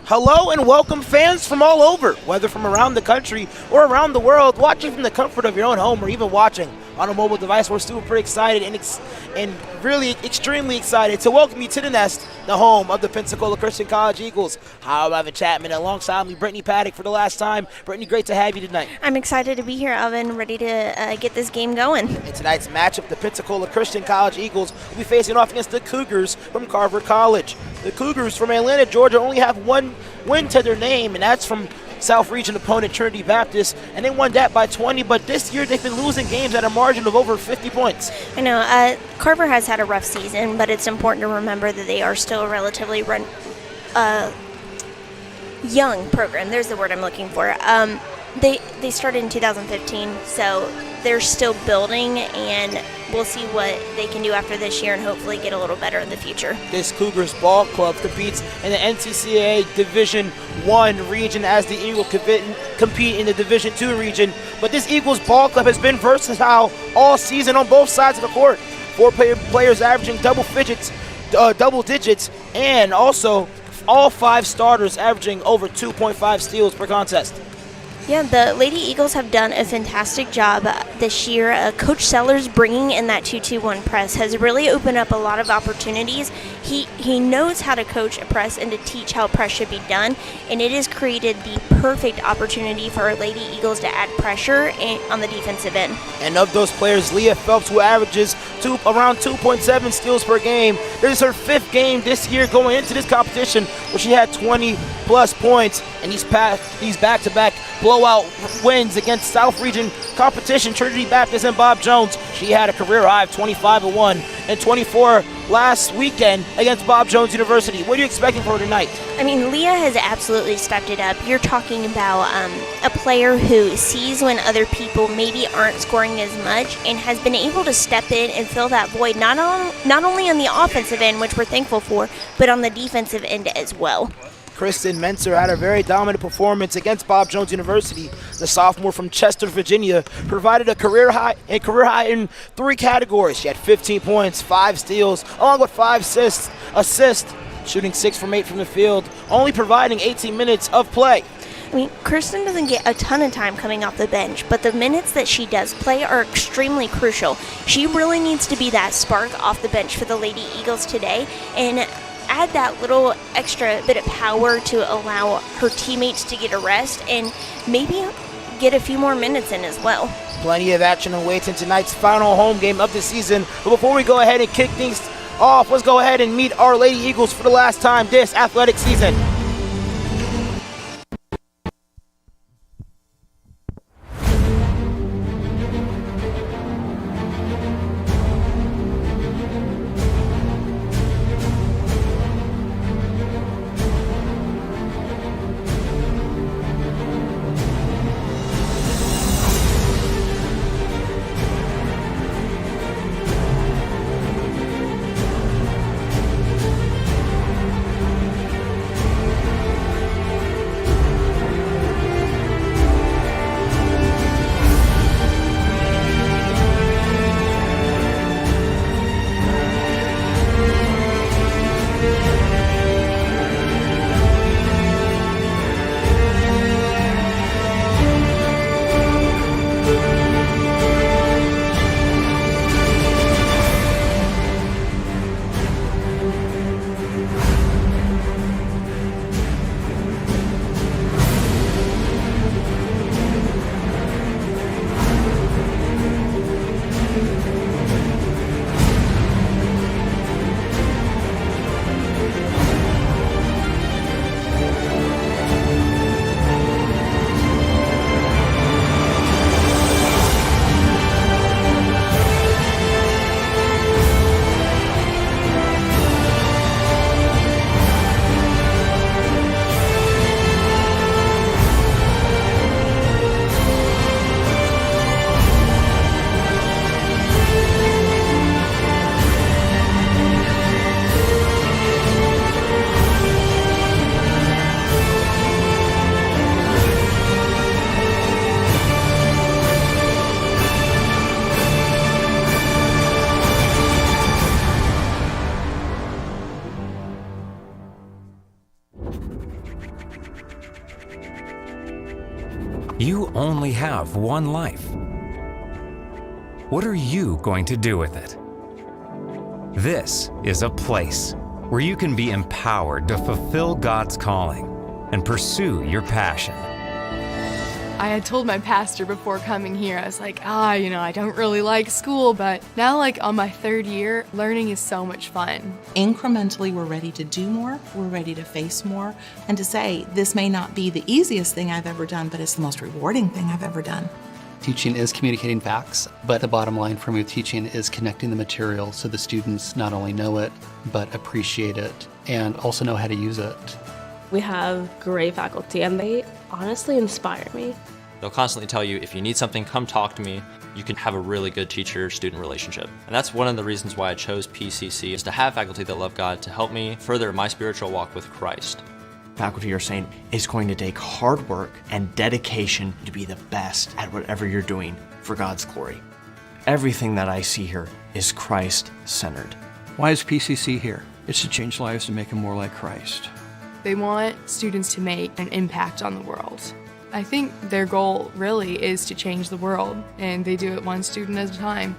Hello and welcome fans from all over, whether from around the country or around the world, watching from the comfort of your own home or even watching on a mobile device. We're super pretty excited and really extremely excited to welcome you to the Nest, the home of the Pensacola Christian College Eagles. I'm Evan Chapman, alongside me, Brittany Paddock for the last time. Brittany, great to have you tonight. I'm excited to be here, Evan, ready to get this game going. In tonight's matchup, the Pensacola Christian College Eagles will be facing off against the Cougars from Carver College. The Cougars from Atlanta, Georgia only have one win to their name, and that's from South Region opponent Trinity Baptist, and they won that by 20, but this year they've been losing games at a margin of over 50 points. I know, Carver has had a rough season, but it's important to remember that they are still a relatively young program. There's the word I'm looking for. They started in 2015, so they're still building, and we'll see what they can do after this year and hopefully get a little better in the future. This Cougars ball club competes in the NCCAA Division I region as the Eagles compete in the Division II region. But this Eagles ball club has been versatile all season on both sides of the court. 4 players averaging double digits, and also all 5 starters averaging over 2.5 steals per contest. Yeah, the Lady Eagles have done a fantastic job this year. Coach Sellers bringing in that 2-2-1 press has really opened up a lot of opportunities. He knows how to coach a press and to teach how press should be done, and it has created the perfect opportunity for our Lady Eagles to add pressure on the defensive end. And of those players, Leah Phelps, who averages around 2.7 steals per game, this is her 5th game this year going into this competition where she had 20-plus points, and these back-to-back blowout wins against South Region competition, Trinity Baptist and Bob Jones. She had a career high of 25-1 and 24 last weekend against Bob Jones University. What are you expecting for her tonight? I mean, Leah has absolutely stepped it up. You're talking about a player who sees when other people maybe aren't scoring as much and has been able to step in and fill that void, not only on the offensive end, which we're thankful for, but on the defensive end as well. Kristen Menser had a very dominant performance against Bob Jones University. The sophomore from Chester, Virginia, provided a career high in 3 categories. She had 15 points, 5 steals, along with 5 assists, shooting 6 from 8 from the field, only providing 18 minutes of play. I mean, Kristen doesn't get a ton of time coming off the bench, but the minutes that she does play are extremely crucial. She really needs to be that spark off the bench for the Lady Eagles today, and add that little extra bit of power to allow her teammates to get a rest and maybe get a few more minutes in as well. Plenty of action awaits in tonight's final home game of the season. But before we go ahead and kick things off, let's go ahead and meet our Lady Eagles for the last time this athletic season. You only have one life. What are you going to do with it? This is a place where you can be empowered to fulfill God's calling and pursue your passion. I had told my pastor before coming here, I was like, I don't really like school, but now on my 3rd year, learning is so much fun. Incrementally, we're ready to do more, we're ready to face more, and to say, this may not be the easiest thing I've ever done, but it's the most rewarding thing I've ever done. Teaching is communicating facts, but the bottom line for me with teaching is connecting the material so the students not only know it, but appreciate it and also know how to use it. We have great faculty, and they honestly inspire me. They'll constantly tell you, if you need something, come talk to me. You can have a really good teacher-student relationship. And that's one of the reasons why I chose PCC, is to have faculty that love God to help me further my spiritual walk with Christ. Faculty are saying it's going to take hard work and dedication to be the best at whatever you're doing for God's glory. Everything that I see here is Christ-centered. Why is PCC here? It's to change lives, to make them more like Christ. They want students to make an impact on the world. I think their goal really is to change the world, and they do it one student at a time.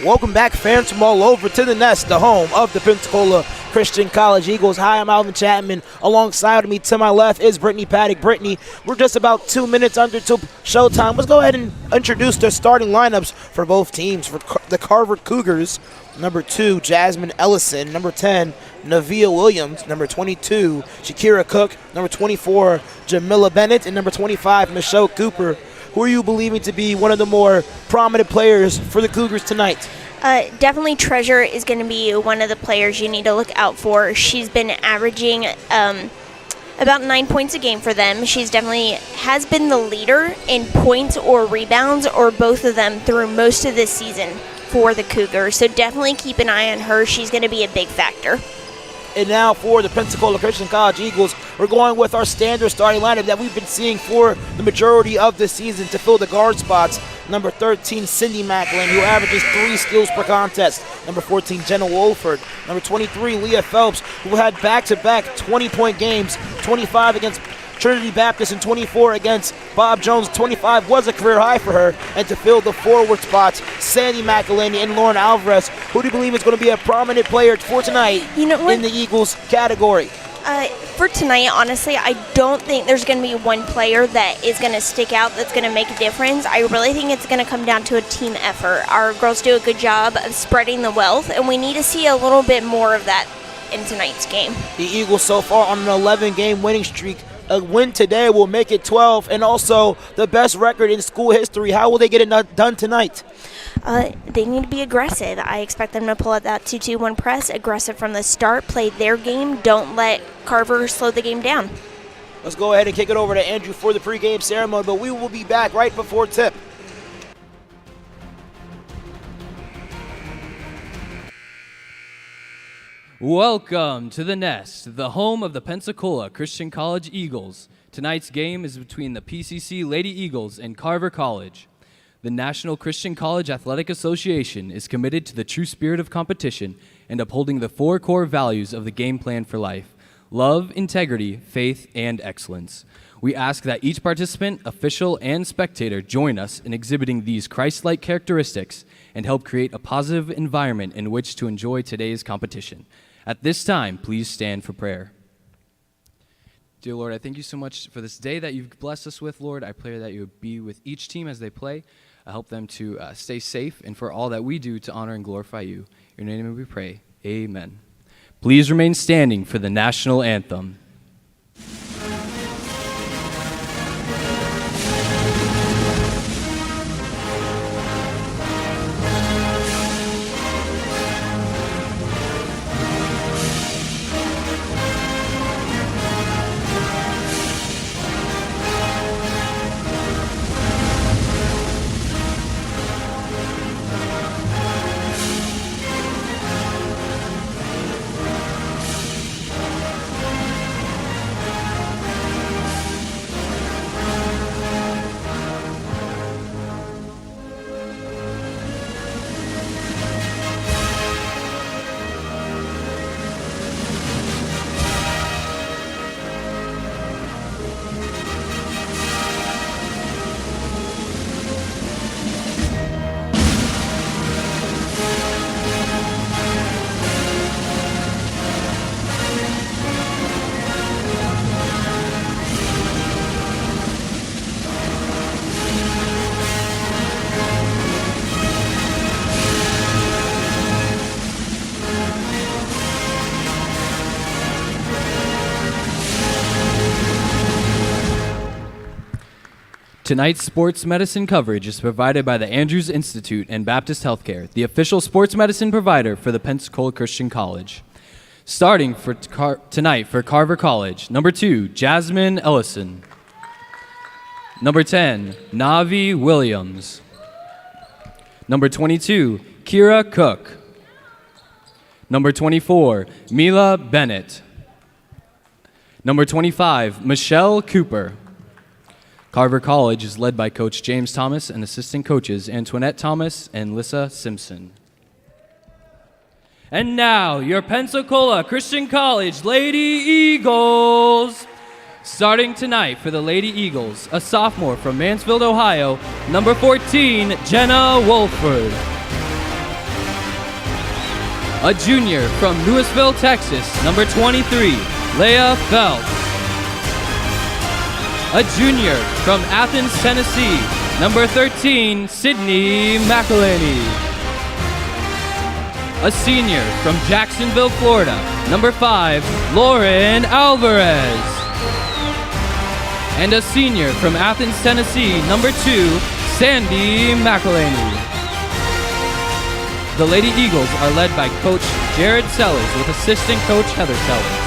Welcome back, fans from all over, to the Nest, the home of the Pensacola Christian College Eagles. Hi, I'm Alvin Chapman. Alongside me to my left is Brittany Paddock. Brittany, we're just about 2 minutes under to showtime. Let's go ahead and introduce the starting lineups for both teams. For the Carver Cougars, number 2, Jasmine Ellison. Number 10, Navia Williams. Number 22, Shakira Cook. Number 24, Jamila Bennett. And number 25, Michelle Cooper. Who are you believing to be one of the more prominent players for the Cougars tonight? Definitely Treasure is going to be one of the players you need to look out for. She's been averaging about 9 points a game for them. She's definitely has been the leader in points or rebounds, or both of them, through most of this season for the Cougars. So definitely keep an eye on her. She's going to be a big factor. And now for the Pensacola Christian College Eagles, we're going with our standard starting lineup that we've been seeing for the majority of the season to fill the guard spots. Number 13, Cindy Macklin, who averages 3 steals per contest. Number 14, Jenna Wolford. Number 23, Leah Phelps, who had back-to-back 20-point games, 25 against Trinity Baptist and 24 against Bob Jones. 25 was a career high for her. And to fill the forward spots, Sandy McElhaney and Lauren Alvarez. Who do you believe is going to be a prominent player for tonight in the Eagles category? For tonight, honestly, I don't think there's going to be one player that is going to stick out that's going to make a difference. I really think it's going to come down to a team effort. Our girls do a good job of spreading the wealth, and we need to see a little bit more of that in tonight's game. The Eagles so far on an 11-game winning streak, A win today will make it 12 and also the best record in school history. How will they get it done tonight? They need to be aggressive. I expect them to pull out that 2-2-1 press, aggressive from the start, play their game. Don't let Carver slow the game down. Let's go ahead and kick it over to Andrew for the pregame ceremony, but we will be back right before tip. Welcome to the Nest, the home of the Pensacola Christian College Eagles. Tonight's game is between the PCC Lady Eagles and Carver College. The National Christian College Athletic Association is committed to the true spirit of competition and upholding the 4 core values of the game plan for life: love, integrity, faith, and excellence. We ask that each participant, official, and spectator join us in exhibiting these Christ-like characteristics and help create a positive environment in which to enjoy today's competition. At this time, please stand for prayer. Dear Lord, I thank you so much for this day that you've blessed us with, Lord. I pray that you would be with each team as they play. Help them to stay safe, and for all that we do to honor and glorify you. In your name we pray. Amen. Please remain standing for the national anthem. Tonight's sports medicine coverage is provided by the Andrews Institute and Baptist Healthcare, the official sports medicine provider for the Pensacola Christian College. Starting for tonight for Carver College, number 2, Jasmine Ellison. Number 10, Navi Williams. Number 22, Kira Cook. Number 24, Mila Bennett. Number 25, Michelle Cooper. Carver College is led by Coach James Thomas and assistant coaches Antoinette Thomas and Lissa Simpson. And now, your Pensacola Christian College Lady Eagles. Starting tonight for the Lady Eagles, a sophomore from Mansfield, Ohio, number 14, Jenna Wolford. A junior from Louisville, Texas, number 23, Leah Phelps. A junior from Athens, Tennessee, number 13, Sydney McElhaney. A senior from Jacksonville, Florida, number 5, Lauren Alvarez. And a senior from Athens, Tennessee, number 2, Sandy McElhaney. The Lady Eagles are led by Coach Jared Sellers with assistant coach Heather Sellers.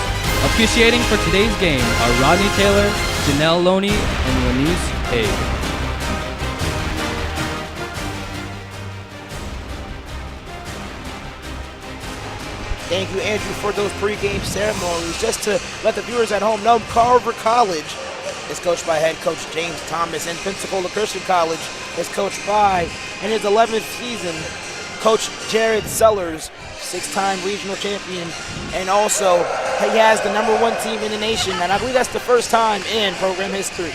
Officiating for today's game are Rodney Taylor, Janelle Loney, and Lenise Haig. Thank you, Andrew, for those pregame ceremonies. Just to let the viewers at home know, Carver College is coached by head coach James Thomas, and Pensacola Christian College is coached by, in his 11th season, Coach Jared Sellers, 6-time regional champion, and also he has the number 1 team in the nation, and I believe that's the first time in program history.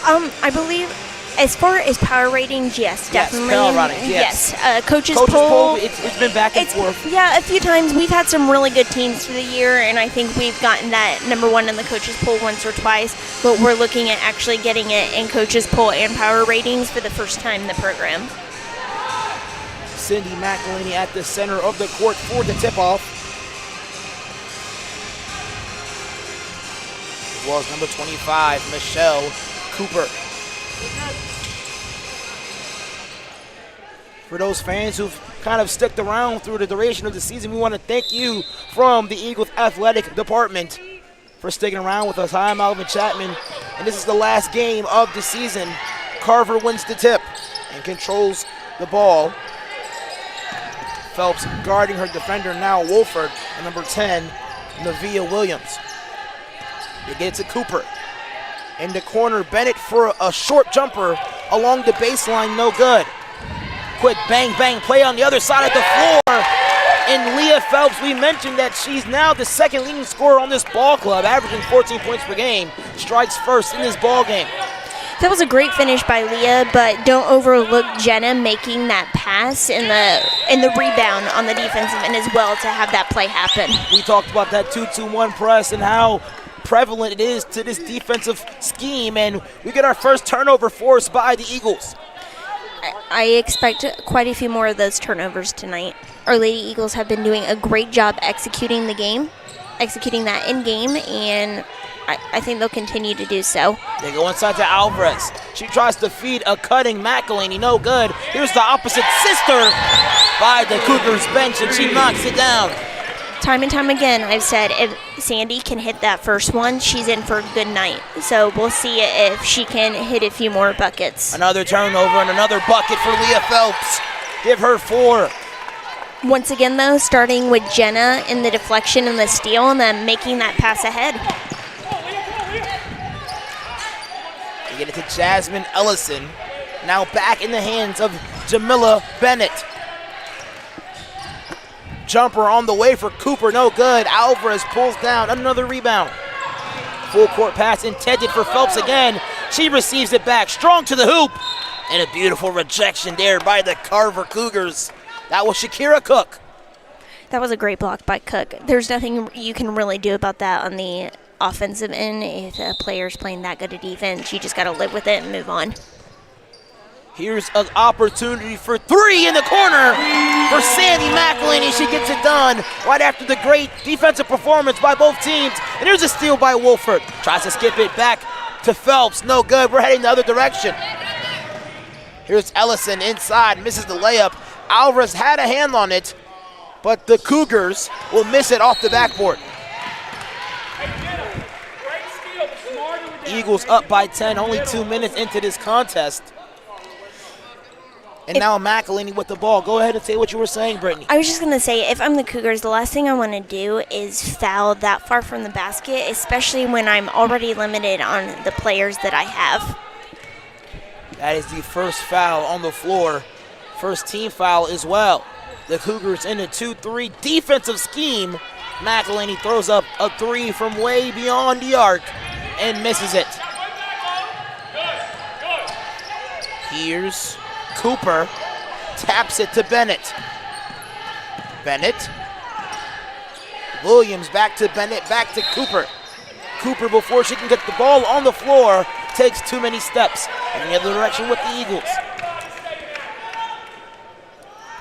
I believe as far as power ratings, yes, definitely. Power ratings, yes. Coaches poll, it's been back and forth. Yeah, a few times. We've had some really good teams for the year, and I think we've gotten that number 1 in the coaches poll once or twice, but we're looking at actually getting it in coaches poll and power ratings for the first time in the program. Cindy McElhaney at the center of the court for the tip-off. well as number 25, Michelle Cooper. For those fans who've kind of stuck around through the duration of the season, we want to thank you from the Eagles Athletic Department for sticking around with us. Hi, I'm Alvin Chapman, and this is the last game of the season. Carver wins the tip and controls the ball. Phelps guarding her defender, now Wolford, and number 10, Navia Williams. They get it to Cooper. In the corner, Bennett for a short jumper along the baseline, no good. Quick bang, bang play on the other side of the floor. And Leah Phelps, we mentioned that she's now the second leading scorer on this ball club, averaging 14 points per game. Strikes first in this ball game. That was a great finish by Leah, but don't overlook Jenna making that pass and the rebound on the defensive end as well to have that play happen. We talked about that 2-2-1 press and how prevalent it is to this defensive scheme, and we get our first turnover forced by the Eagles. I expect quite a few more of those turnovers tonight. Our Lady Eagles have been doing a great job executing the game, executing that in game, and I think they'll continue to do so. They go inside to Alvarez. She tries to feed a cutting McElhaney, no good. Here's the opposite sister by the Cougars bench, and she knocks it down. Time and time again, I've said if Sandy can hit that first one, she's in for a good night. So we'll see if she can hit a few more buckets. Another turnover and another bucket for Leah Phelps. Give her 4. Once again, though, starting with Jenna in the deflection and the steal, and then making that pass ahead. They get it to Jasmine Ellison. Now back in the hands of Jamila Bennett. Jumper on the way for Cooper, no good. Alvarez pulls down, another rebound. Full court pass intended for Phelps again. She receives it back, strong to the hoop. And a beautiful rejection there by the Carver Cougars. That was Shakira Cook. That was a great block by Cook. There's nothing you can really do about that on the offensive end. If a player's playing that good a defense, you just got to live with it and move on. Here's an opportunity for 3 in the corner for Sandy McElhaney. She gets it done right after the great defensive performance by both teams. And here's a steal by Wolford. Tries to skip it back to Phelps. No good. We're heading the other direction. Here's Ellison inside. Misses the layup. Alvarez had a hand on it, but the Cougars will miss it off the backboard. Eagles up by 10, only 2 minutes into this contest. And now McElhaney with the ball. Go ahead and say what you were saying, Brittany. I was just going to say, if I'm the Cougars, the last thing I want to do is foul that far from the basket, especially when I'm already limited on the players that I have. That is the first foul on the floor. First team foul as well. The Cougars in a 2-3 defensive scheme. McElhaney throws up a 3 from way beyond the arc and misses it. Here's Cooper, taps it to Bennett. Bennett. Williams back to Bennett, back to Cooper. Cooper, before she can get the ball on the floor, takes too many steps in the other direction with the Eagles.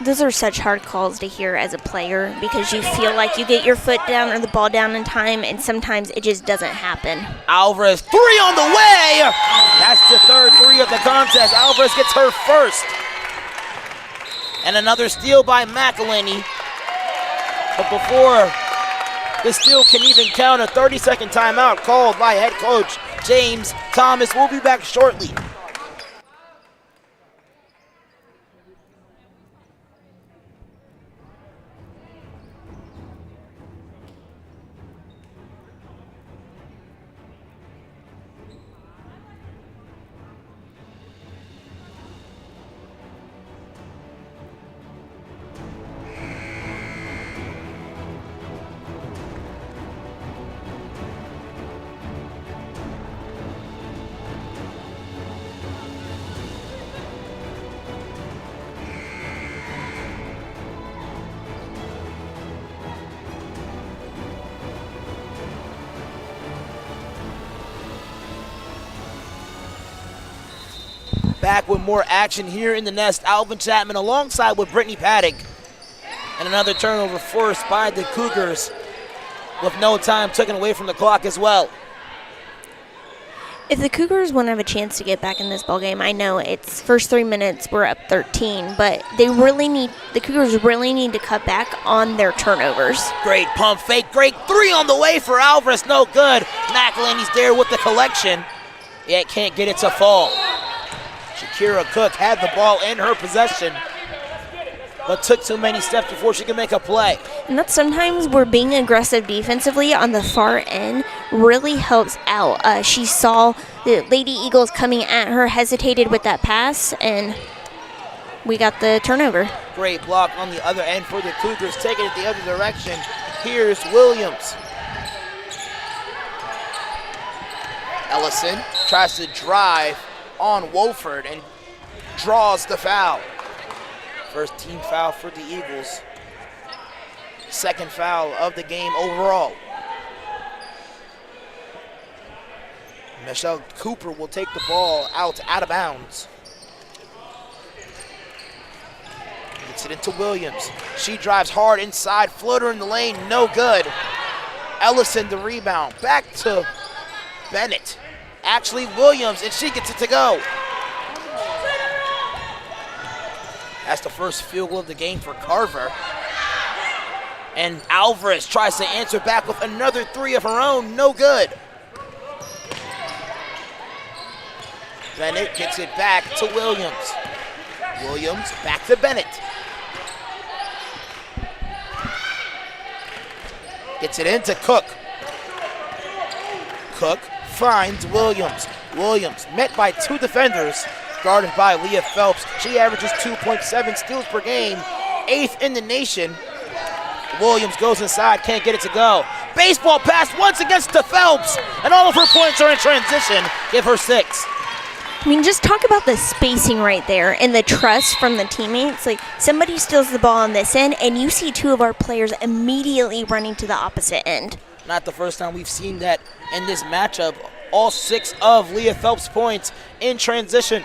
Those are such hard calls to hear as a player because you feel like you get your foot down or the ball down in time, and sometimes it just doesn't happen. Alvarez, 3 on the way! That's the third 3 of the contest. Alvarez gets her first. And another steal by McElhaney. But before the steal can even count, a 30-second timeout called by head coach James Thomas. We'll be back shortly. Back with more action here in the nest. Alvin Chapman alongside with Brittany Paddock. And another turnover forced by the Cougars with no time taken away from the clock as well. If the Cougars want to have a chance to get back in this ballgame, I know it's first 3 minutes we're up 13, but the Cougars really need to cut back on their turnovers. Great pump fake, great three on the way for Alvarez, no good. McElhaney's there with the collection, yet can't get it to fall. Shakira Cook had the ball in her possession, but took too many steps before she could make a play. And that's sometimes where being aggressive defensively on the far end really helps out. She saw the Lady Eagles coming at her, hesitated with that pass, and we got the turnover. Great block on the other end for the Cougars, taking it the other direction. Here's Williams. Ellison tries to drive on Wolford and draws the foul. First team foul for the Eagles. Second foul of the game overall. Michelle Cooper will take the ball out of bounds. Gets it into Williams. She drives hard inside, floater in the lane, no good. Ellison the rebound, back to Bennett. Actually Williams, and she gets it to go. That's the first field goal of the game for Carver. And Alvarez tries to answer back with another three of her own, no good. Bennett gets it back to Williams. Williams back to Bennett. Gets it into Cook. Cook finds Williams. Williams met by two defenders, guarded by Leah Phelps. She averages 2.7 steals per game, 8th in the nation. Williams goes inside, can't get it to go. Baseball pass once against to Phelps, and all of her points are in transition. Give her 6. I mean, just talk about the spacing right there and the trust from the teammates. Like, somebody steals the ball on this end, and you see two of our players immediately running to the opposite end. Not the first time we've seen that in this matchup. All 6 of Leah Phelps' points in transition.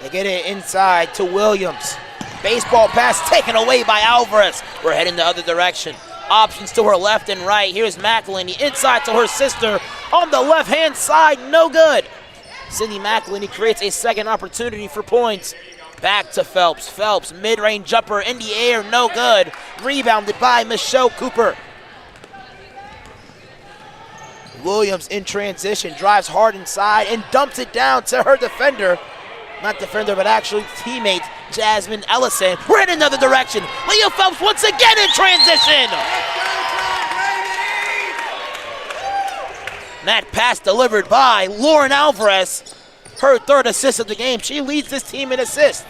They get it inside to Williams. Baseball pass taken away by Alvarez. We're heading the other direction. Options to her left and right. Here's McElhaney inside to her sister on the left-hand side. No good. Sydney McElhaney creates a second opportunity for points. Back to Phelps. Phelps, mid-range jumper in the air. No good. Rebounded by Michelle Cooper. Williams in transition. Drives hard inside and dumps it down to her defender. Not defender, but actually teammate, Jasmine Ellison. We're in another direction. Leah Phelps once again in transition. That pass delivered by Lauren Alvarez. Her 3rd assist of the game. She leads this team in assists.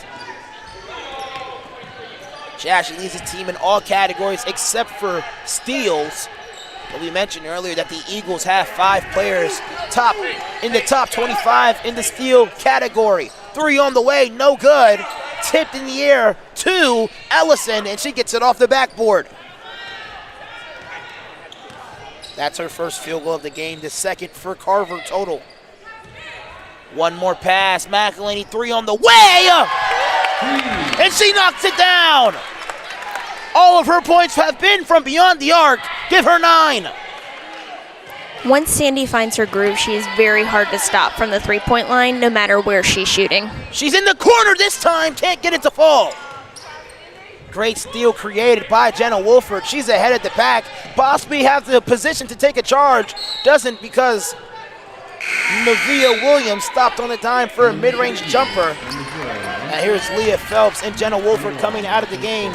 She actually leads this team in all categories except for steals. But we mentioned earlier that the Eagles have 5 players in the top 25 in the steal category. 3 on the way, no good. Tipped in the air to Ellison, and she gets it off the backboard. That's her first field goal of the game, the second for Carver total. One more pass, McElhaney 3 on the way, and she knocks it down. All of her points have been from beyond the arc. Give her 9. Once Sandy finds her groove, she is very hard to stop from the three-point line, no matter where she's shooting. She's in the corner this time, can't get it to fall. Great steal created by Jenna Wolford. She's ahead of the pack. Bosby has the position to take a charge. Doesn't because Nevaeh Williams stopped on the dime for a mid-range jumper. And here's Leah Phelps and Jenna Wolford coming out of the game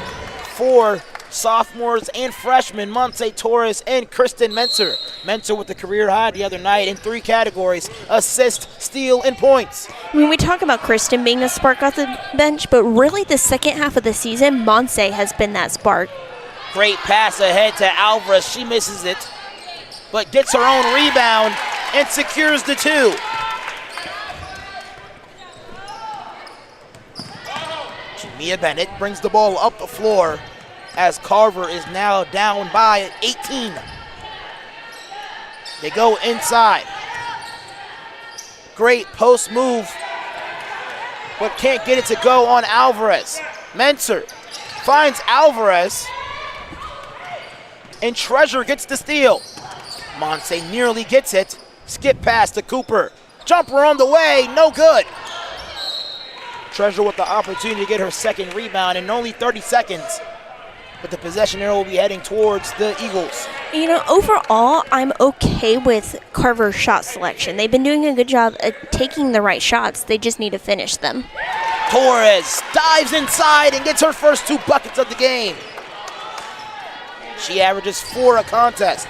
for sophomores and freshmen, Monse Torres and Kristen Menser. Menser with the career high the other night in 3 categories: assist, steal, and points. I mean, we talk about Kristen being a spark off the bench, but really the second half of the season, Monse has been that spark. Great pass ahead to Alvarez. She misses it, but gets her own rebound and secures the 2. Mia Bennett brings the ball up the floor as Carver is now down by 18. They go inside. Great post move, but can't get it to go on Alvarez. Menser finds Alvarez, and Treasure gets the steal. Monse nearly gets it, Skip pass to Cooper. Jumper on the way, no good. Treasure with the opportunity to get her second rebound in only 30 seconds. But the possession arrow will be heading towards the Eagles. You know, overall, I'm okay with Carver's shot selection. They've been doing a good job at taking the right shots. They just need to finish them. Torres dives inside and gets her first 2 buckets of the game. She averages 4 a contest.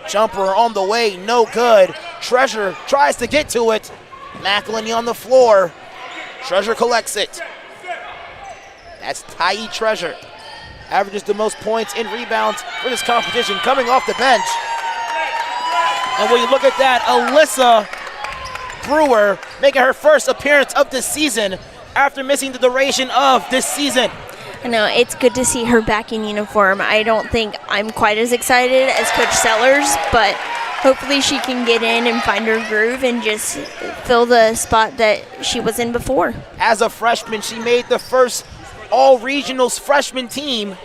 Jumper on the way, no good. Treasure tries to get to it. McElhenney on the floor. Treasure collects it. That's Tai Treasure. Averages the most points and rebounds for this competition coming off the bench. And when you look at that, Alyssa Brewer making her first appearance of the season after missing the duration of this season. I know, it's good to see her back in uniform. I don't think I'm quite as excited as Coach Sellers, but hopefully she can get in and find her groove and just fill the spot that she was in before. As a freshman, she made the first all-regionals freshman team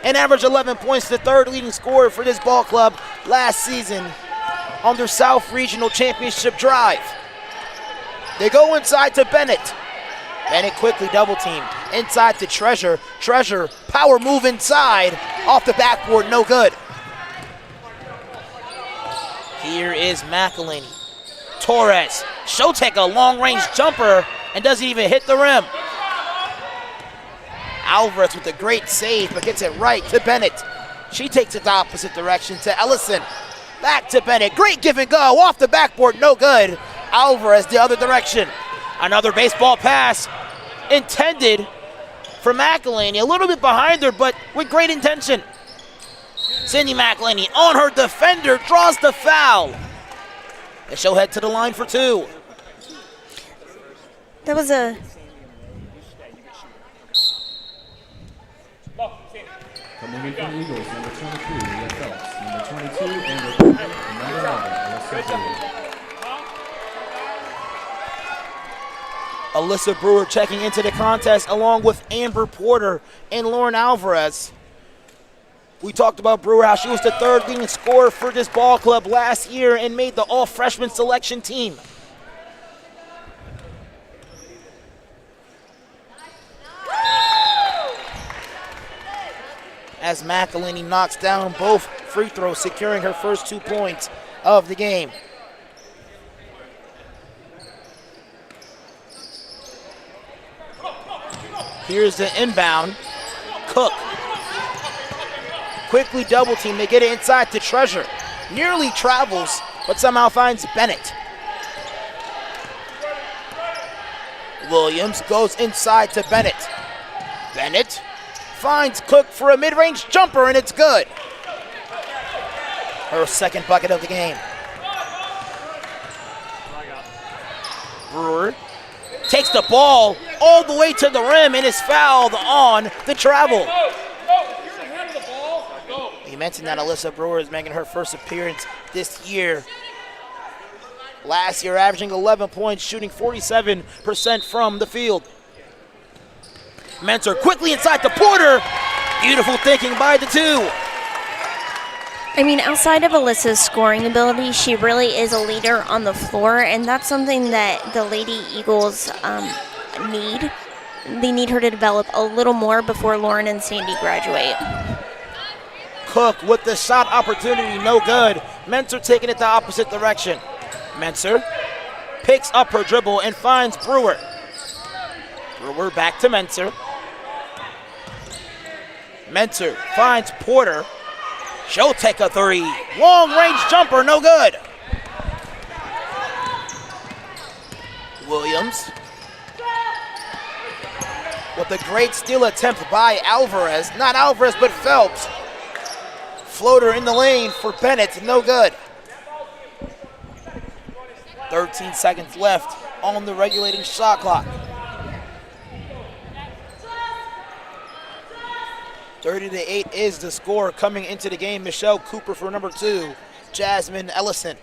and averaged 11 points, the 3rd leading scorer for this ball club last season on their South Regional Championship drive. They go inside to Bennett. Bennett quickly double-teamed. Inside to Treasure. Treasure, power move inside. Off the backboard, no good. Here is McElhenney. Torres. She'll take a long-range jumper and doesn't even hit the rim. Alvarez with a great save, but gets it right to Bennett. She takes it the opposite direction to Ellison. Back to Bennett. Great give and go. Off the backboard, no good. Alvarez the other direction. Another baseball pass intended for McElhenney. A little bit behind her, but with great intention. Sydney McElhenney on her defender, draws the foul. And she'll head to the line for 2. That was a... Coming in from the Eagles, number 22, Leah Phelps. Number 22, Amber Brewer. And number 11, Alyssa Brewer. Alyssa Brewer checking into the contest along with Amber Porter and Lauren Alvarez. We talked about Brewer, how she was the 3rd leading scorer for this ball club last year and made the all-freshman selection team. As McElhenney knocks down both free throws, securing her first 2 points of the game. Here's the inbound. Cook. Quickly double team. They get it inside to Treasure. Nearly travels, but somehow finds Bennett. Williams goes inside to Bennett. Bennett finds Cook for a mid-range jumper, and it's good. Her second bucket of the game. Brewer takes the ball all the way to the rim and is fouled on the travel. You mentioned that Alyssa Brewer is making her first appearance this year. Last year averaging 11 points, shooting 47% from the field. Mentor quickly inside to Porter. Beautiful thinking by the 2. I mean, outside of Alyssa's scoring ability, she really is a leader on the floor, and that's something that the Lady Eagles need. They need her to develop a little more before Lauren and Sandy graduate. Cook with the shot opportunity, no good. Mentor taking it the opposite direction. Mentor picks up her dribble and finds Brewer. Brewer back to Mentor. Mentor finds Porter. She'll take a 3. Long range jumper, no good. Williams with a great steal attempt by Alvarez. Not Alvarez, but Phelps. Floater in the lane for Bennett, no good. 13 seconds left on the regulating shot clock. 30-8 is the score coming into the game. Michelle Cooper for number 2, Jasmine Ellison.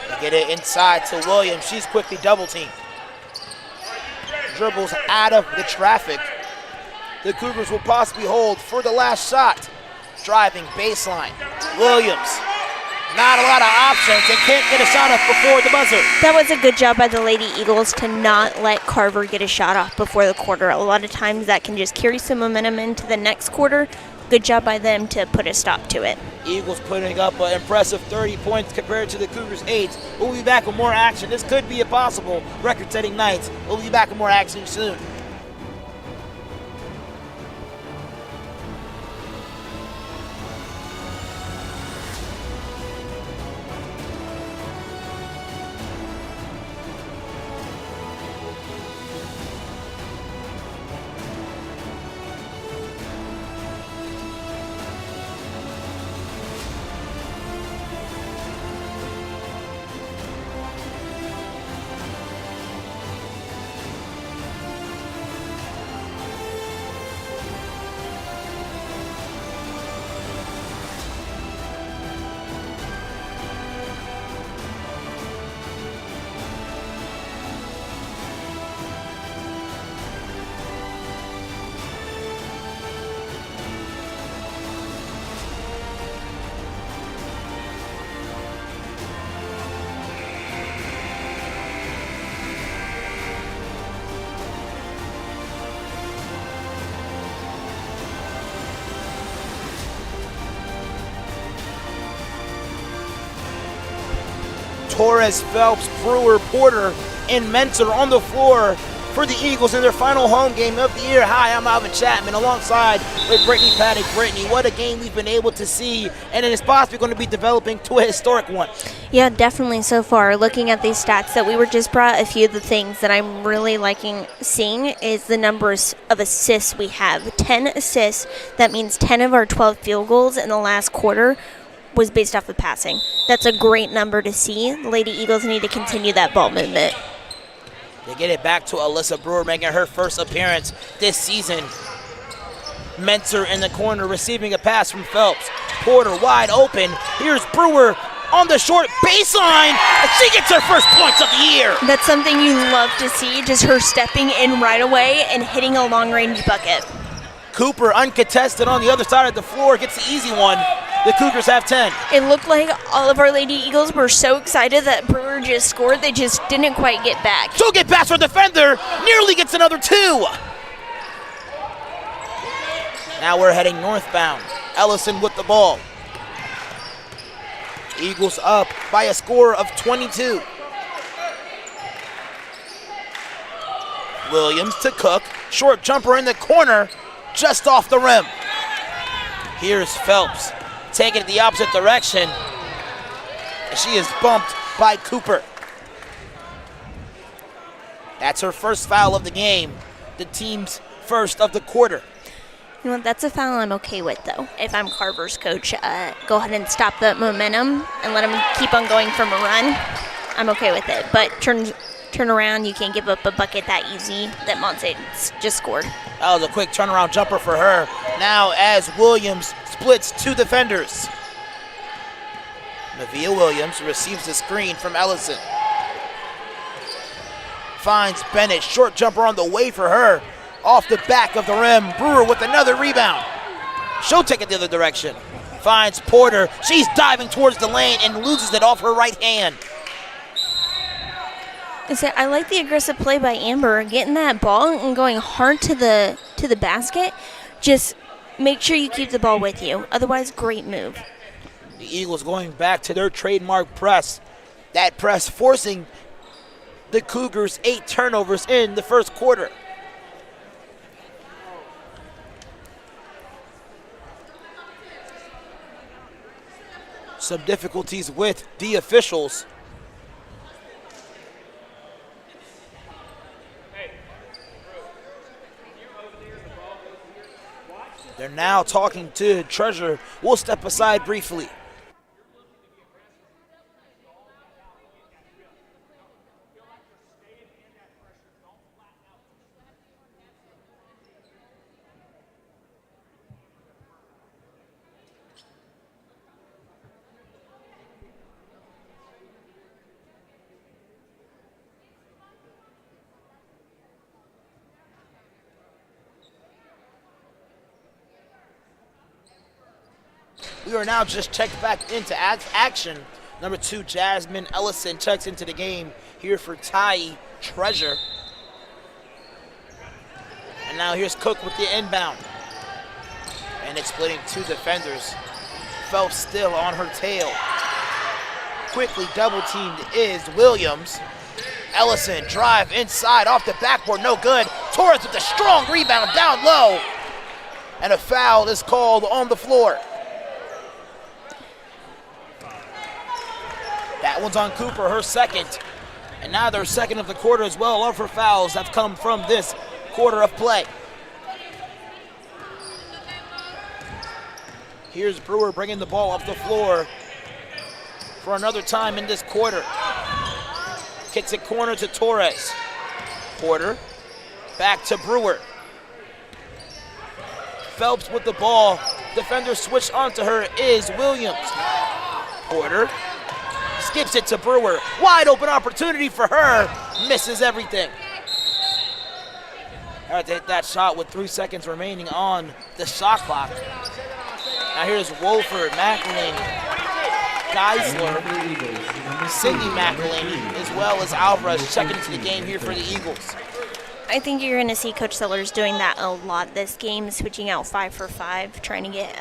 They get it inside to Williams. She's quickly double teamed. Dribbles out of the traffic. The Cougars will possibly hold for the last shot. driving baseline. Williams, not a lot of options and can't get a shot off before the buzzer. That was a good job by the Lady Eagles to not let Carver get a shot off before the quarter. A lot of times that can just carry some momentum into the next quarter. Good job by them to put a stop to it. Eagles putting up an impressive 30 points compared to the Cougars' 8. We'll be back with more action. This could be a possible record-setting night. We'll be back with more action soon. Torres, Phelps, Brewer, Porter, and Mentor on the floor for the Eagles in their final home game of the year. Hi, I'm Alvin Chapman alongside with Brittany Paddock. Brittany, what a game we've been able to see, and it is possibly going to be developing to a historic one. Yeah, definitely so far. Looking at these stats that we were just brought, a few of the things that I'm really liking seeing is the numbers of assists we have. 10 assists, that means 10 of our 12 field goals in the last quarter was based off of passing. That's a great number to see. The Lady Eagles need to continue that ball movement. They get it back to Alyssa Brewer, making her first appearance this season. Mentor in the corner, receiving a pass from Phelps. Porter wide open. Here's Brewer on the short baseline, and she gets her first points of the year. That's something you love to see, just her stepping in right away and hitting a long-range bucket. Cooper, uncontested on the other side of the floor, gets the easy one. The Cougars have 10. It looked like all of our Lady Eagles were so excited that Brewer just scored, they just didn't quite get back. She'll get past her defender, nearly gets another 2. Now we're heading northbound. Ellison with the ball. Eagles up by a score of 22. Williams to Cook. Short jumper in the corner, just off the rim. Here's Phelps, taking it the opposite direction. She is bumped by Cooper. That's her first foul of the game, the team's first of the quarter. You know what, that's a foul I'm okay with, though. If I'm Carver's coach, go ahead and stop the momentum and let them keep on going from a run. I'm okay with it. But turn around, you can't give up a bucket that easy that Monte just scored. That was a quick turnaround jumper for her. Now as Williams splits 2 defenders. Nevaeh Williams receives the screen from Ellison. Finds Bennett, short jumper on the way for her. Off the back of the rim, Brewer with another rebound. She'll take it the other direction. Finds Porter, she's diving towards the lane and loses it off her right hand. I like the aggressive play by Amber, getting that ball and going hard to the basket. Just make sure you keep the ball with you. Otherwise, great move. The Eagles going back to their trademark press. That press forcing the Cougars 8 turnovers in the first quarter. Some difficulties with the officials. They're now talking to Treasure. We'll step aside briefly. We are now just checked back into action. Number 2, Jasmine Ellison checks into the game here for Ty Treasure. And now here's Cook with the inbound. And it's splitting 2 defenders. Phelps still on her tail. Quickly double teamed is Williams. Ellison drive inside off the backboard, no good. Torres with a strong rebound down low. And a foul is called on the floor. That one's on Cooper, her second. And now their second of the quarter as well of her fouls that's come from this quarter of play. Here's Brewer bringing the ball off the floor for another time in this quarter. Kicks it corner to Torres. Porter, back to Brewer. Phelps with the ball. Defender switched onto her is Williams. Porter skips it to Brewer. Wide open opportunity for her. Misses everything. All right, to hit that shot with 3 seconds remaining on the shot clock. Now here's Wolford, McElhaney, Geisler, Cindy McElhaney, as well as Alvarez checking into the game here for the Eagles. I think you're going to see Coach Sellers doing that a lot this game, switching out 5 for 5, trying to get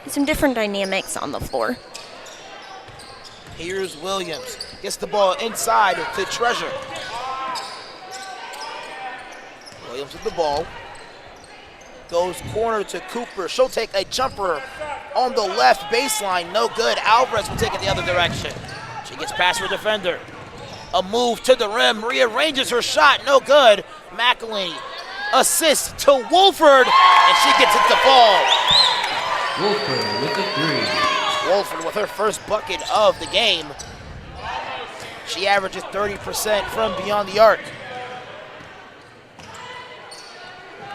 some different dynamics on the floor. Here's Williams, gets the ball inside to Treasure. Williams with the ball. Goes corner to Cooper. She'll take a jumper on the left baseline. No good. Alvarez will take it the other direction. She gets past her defender. A move to the rim. Rearranges her shot. No good. McElhaney assist to Wolford. And she gets it to fall. Wolford with the 3. Wolford with her first bucket of the game. She averages 30% from beyond the arc.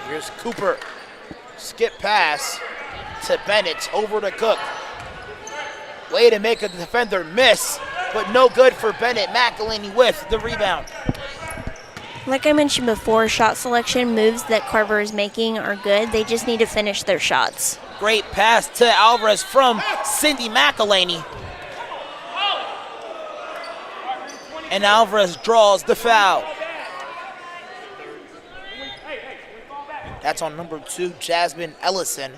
Here's Cooper. Skip pass to Bennett, over to Cook. Way to make a defender miss, but no good for Bennett. McElhaney with the rebound. Like I mentioned before, shot selection moves that Carver is making are good. They just need to finish their shots. Great pass to Alvarez from Cindy McElhaney. And Alvarez draws the foul. That's on number 2, Jasmine Ellison.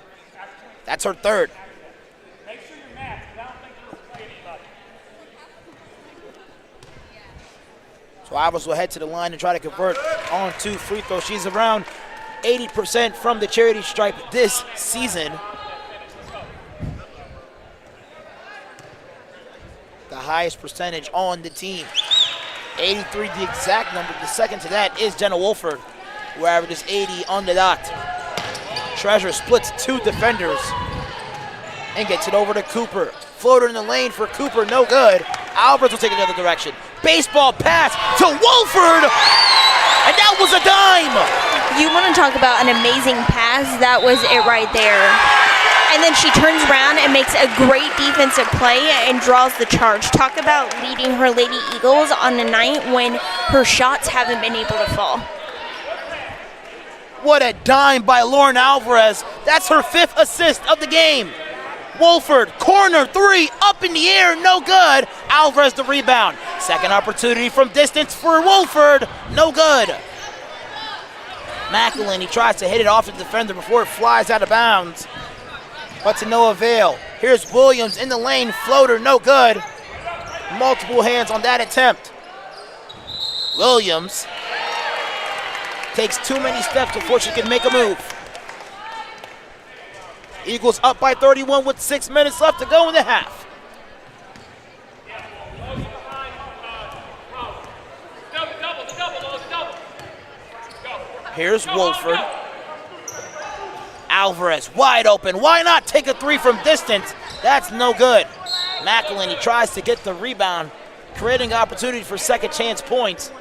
That's her third. So Alvarez will head to the line and try to convert on 2 free throws. She's around 80% from the charity stripe this season. The highest percentage on the team. 83 the exact number. The second to that is Jenna Wolford, who averages 80 on the dot. Treasure splits 2 defenders and gets it over to Cooper. Floater in the lane for Cooper, no good. Alvarez will take it the other direction. Baseball pass to Wolford, and that was a dime. You want to talk about an amazing pass? That was it right there. And then she turns around and makes a great defensive play and draws the charge. Talk about leading her Lady Eagles on a night when her shots haven't been able to fall. What a dime by Lauren Alvarez. That's her 5th assist of the game. Wolford, corner 3, up in the air, no good. Alvarez the rebound. Second opportunity from distance for Wolford, no good. McElhaney tries to hit it off the defender before it flies out of bounds, but to no avail. Here's Williams in the lane, floater, no good. Multiple hands on that attempt. Williams takes too many steps before she can make a move. Eagles up by 31 with 6 minutes left to go in the half. Here's Wolford. Alvarez wide open. Why not take a 3 from distance? That's no good. McElhaney tries to get the rebound, creating opportunity for second chance points.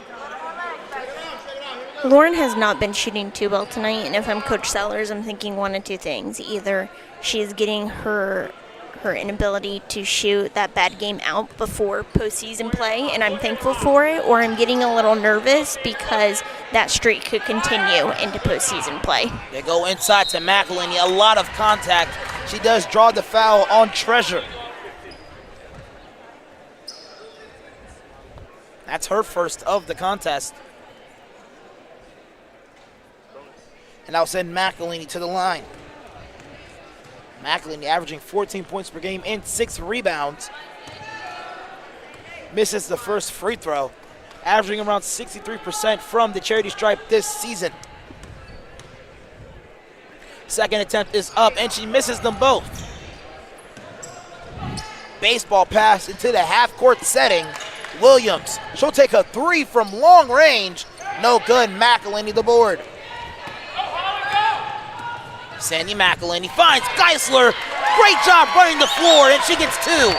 Lauren has not been shooting too well tonight, and if I'm Coach Sellers, I'm thinking one of two things. Either she's getting her inability to shoot that bad game out before postseason play, and I'm thankful for it, or I'm getting a little nervous because that streak could continue into postseason play. They go inside to McElhaney. A lot of contact She does draw the foul on Treasure. That's her first of the contest. And I'll send McElhaney to the line. McElhaney averaging 14 points per game and 6 rebounds. Misses the first free throw, averaging around 63% from the charity stripe this season. Second attempt is up, and she misses them both. Baseball pass into the half-court setting. Williams, she'll take a 3 from long range. No good, McElhaney the board. Sandy McElhaney finds Geisler. Great job running the floor, and she gets 2.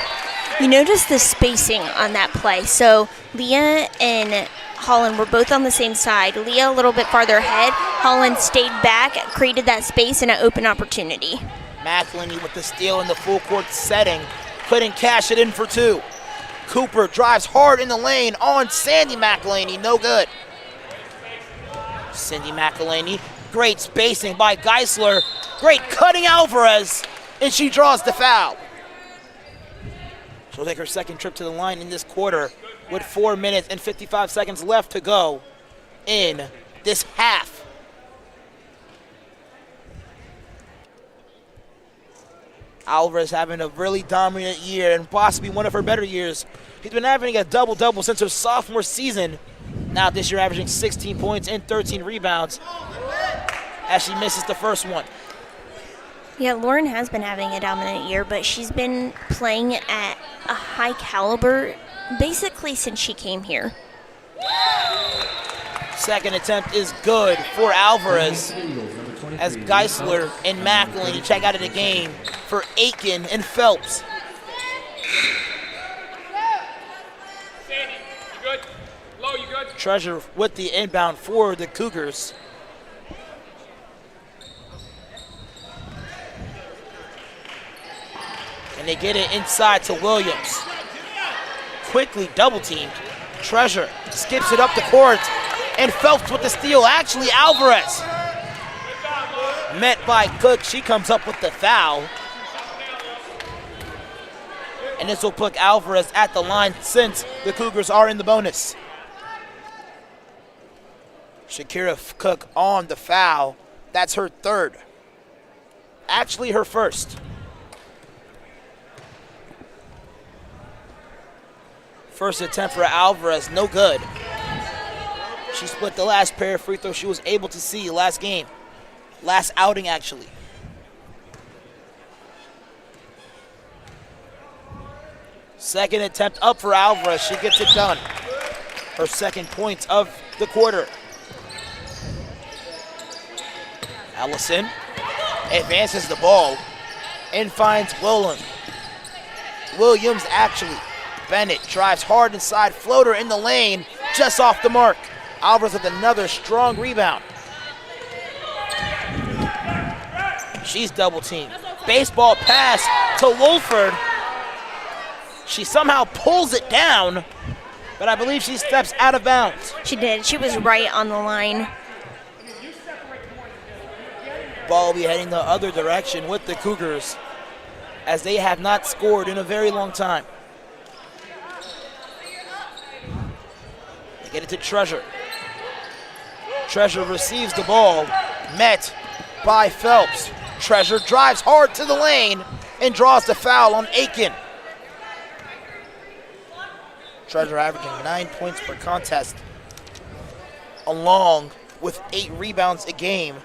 You notice the spacing on that play. So Leah and Holland were both on the same side. Leah a little bit farther ahead. Holland stayed back, created that space and an open opportunity. McElhaney with the steal in the full court setting. Couldn't cash it in for 2. Cooper drives hard in the lane on Sandy McElhaney. No good. Cindy McElhaney. Great spacing by Geisler. Great cutting Alvarez. And she draws the foul. She'll take her second trip to the line in this quarter with 4 minutes and 55 seconds left to go in this half. Alvarez having a really dominant year and possibly one of her better years. He's been having a double-double since her sophomore season. Now this year averaging 16 points and 13 rebounds as she misses the first one. Yeah, Lauren has been having a dominant year, but she's been playing at a high caliber basically since she came here. Second attempt is good for Alvarez as Geisler and McElhaney check out of the game for Aiken and Phelps. Treasure with the inbound for the Cougars. And they get it inside to Williams. Quickly double teamed. Treasure skips it up the court. And Phelps with the steal. Actually, Alvarez. Met by Cook. She comes up with the foul. And this will put Alvarez at the line since the Cougars are in the bonus. Shakira Cook on the foul. That's her third. Actually, her first. First attempt for Alvarez, no good. She split the last pair of free throws she was able to see last game. Last outing, actually. Second attempt up for Alvarez. She gets it done. Her second points of the quarter. Allison advances the ball and finds Williams actually. Bennett drives hard inside, floater in the lane, just off the mark. Alvarez with another strong rebound. She's double teamed. Baseball pass to Wolford. She somehow pulls it down, but I believe she steps out of bounds. She did. She was right on the line. Ball will be heading the other direction with the Cougars as they have not scored in a very long time. They get it to Treasure. Treasure receives the ball, met by Phelps. Treasure drives hard to the lane and draws the foul on Aiken. Treasure averaging 9 points per contest, along with 8 rebounds a game.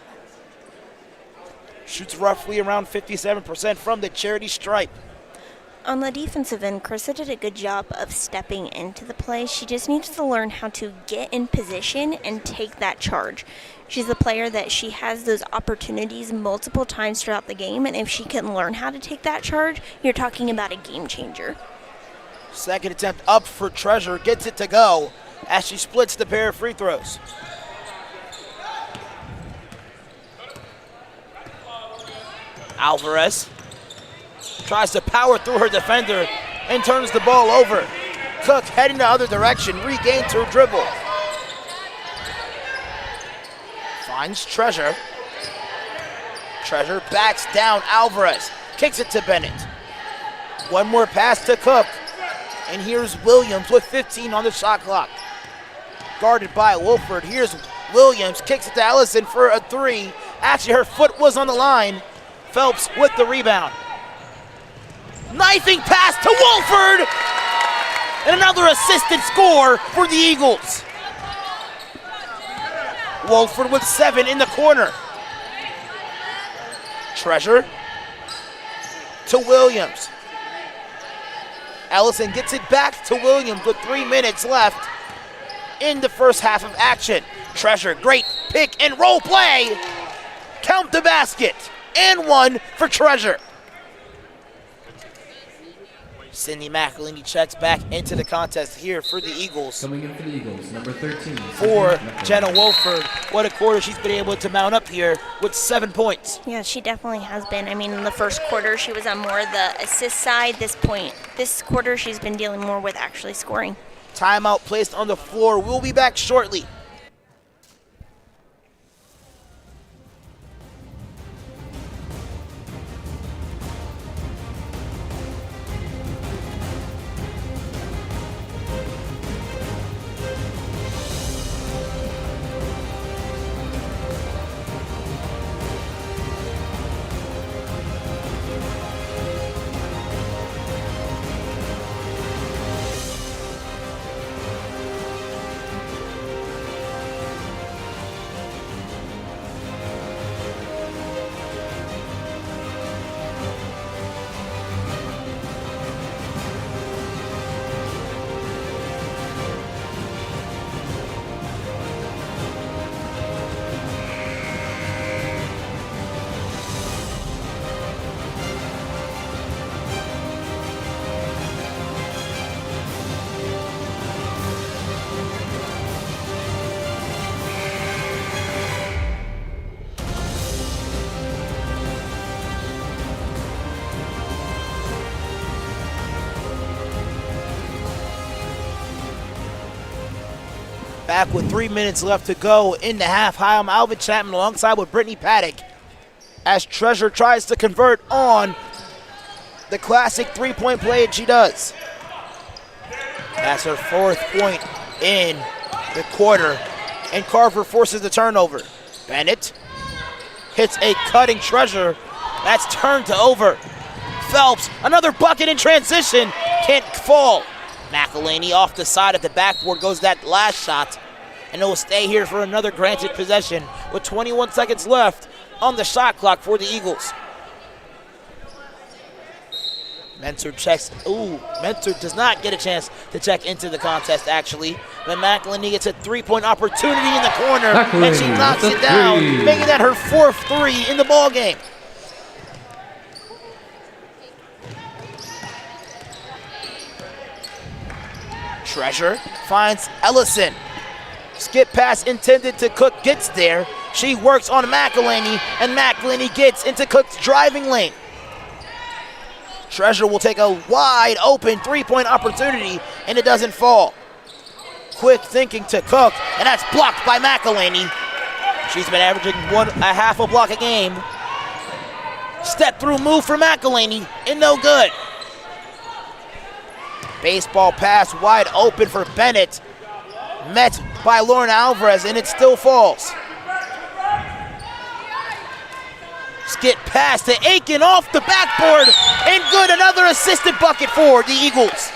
Shoots roughly around 57% from the charity stripe. On the defensive end, Carissa did a good job of stepping into the play. She just needs to learn how to get in position and take that charge. She's the player that she has those opportunities multiple times throughout the game, and if she can learn how to take that charge, you're talking about a game changer. Second attempt up for Treasure, gets it to go as she splits the pair of free throws. Alvarez tries to power through her defender and turns the ball over. Cook heading the other direction, regains her dribble. Finds Treasure. Treasure backs down Alvarez. kicks it to Bennett. One more pass to Cook. And here's Williams with 15 on the shot clock. Guarded by Wolford. Here's Williams, kicks it to Ellison for a three. Actually, her foot was on the line. Phelps with the rebound. Knifing pass to Wolford! And another assisted score for the Eagles. Wolford with 7 in the corner. Treasure to Williams. Ellison gets it back to Williams with 3 minutes left in the first half of action. Treasure, great pick and roll play. Count the basket. And one for Treasure. Sydney McElhaney checks back into the contest here for the Eagles. Coming in for the Eagles, number 13. For Jenna Wolford. What a quarter she's been able to mount up here with 7 points. Yeah, she definitely has been. I mean, in the first quarter, she was on more the assist side. This quarter, she's been dealing more with actually scoring. Timeout placed on the floor. We'll be back shortly. Back with 3 minutes left to go in the half. Hi, I'm Alvin Chapman alongside with Brittany Paddock as Treasure tries to convert on the classic three-point play, and she does. That's her 4th point in the quarter, and Carver forces the turnover. Bennett hits a cutting Treasure. That's turned to over. Phelps, another bucket in transition, can't fall. McElhaney off the side of the backboard goes that last shot, and it will stay here for another granted possession with 21 seconds left on the shot clock for the Eagles. Mentor checks. Mentor does not get a chance to check into the contest, actually. But McElhaney gets a three-point opportunity in the corner, and she knocks it down, making that her 4th three in the ballgame. Treasure finds Ellison. Skip pass intended to Cook, gets there. She works on McElhaney, and McElhaney gets into Cook's driving lane. Treasure will take a wide open three-point opportunity, and it doesn't fall. Quick thinking to Cook, and that's blocked by McElhaney. She's been averaging a half a block a game. Step through move for McElhaney, and no good. Baseball pass wide open for Bennett. Met by Lauren Alvarez, and it still falls. Skip pass to Aiken off the backboard, and good, another assisted bucket for the Eagles.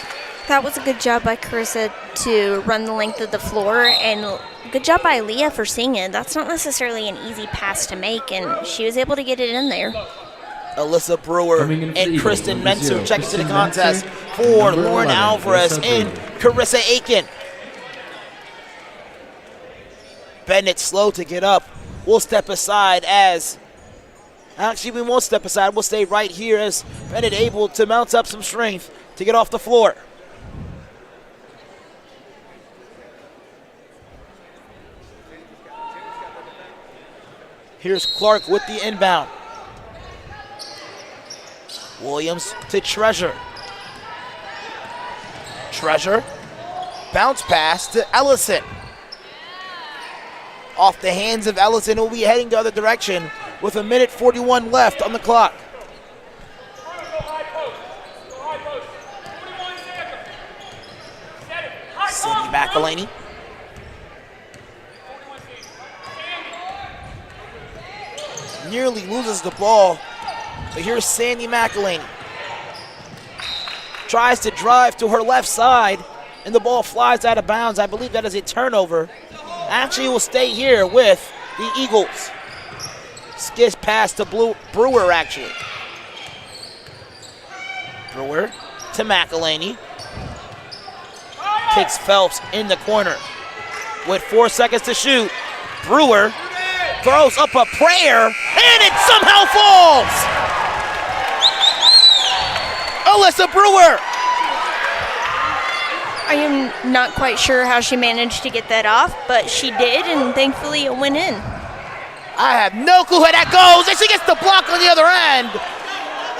That was a good job by Carissa to run the length of the floor, and good job by Leah for seeing it. That's not necessarily an easy pass to make, and she was able to get it in there. Alyssa Brewer and Kristen Menser check into the contest for Lauren Alvarez and Carissa Aiken. Bennett slow to get up. We'll step aside as, actually we won't step aside, we'll stay right here as Bennett able to mount up some strength to get off the floor. Here's Clark with the inbound. Williams to Treasure. Treasure, bounce pass to Ellison. Off the hands of Ellison, who will be heading the other direction with 1:41 left on the clock. McElhaney. Nearly loses the ball, but here's Sandy McElhaney. Tries to drive to her left side, and the ball flies out of bounds. I believe that is a turnover. Actually, it will stay here with the Eagles. Skids pass to Brewer, actually. Brewer to McElhaney. Kicks Phelps in the corner. With 4 seconds to shoot, Brewer throws up a prayer, and it somehow falls! Alyssa Brewer! I am not quite sure how she managed to get that off, but she did, and thankfully it went in. I have no clue how that goes, and she gets the block on the other end.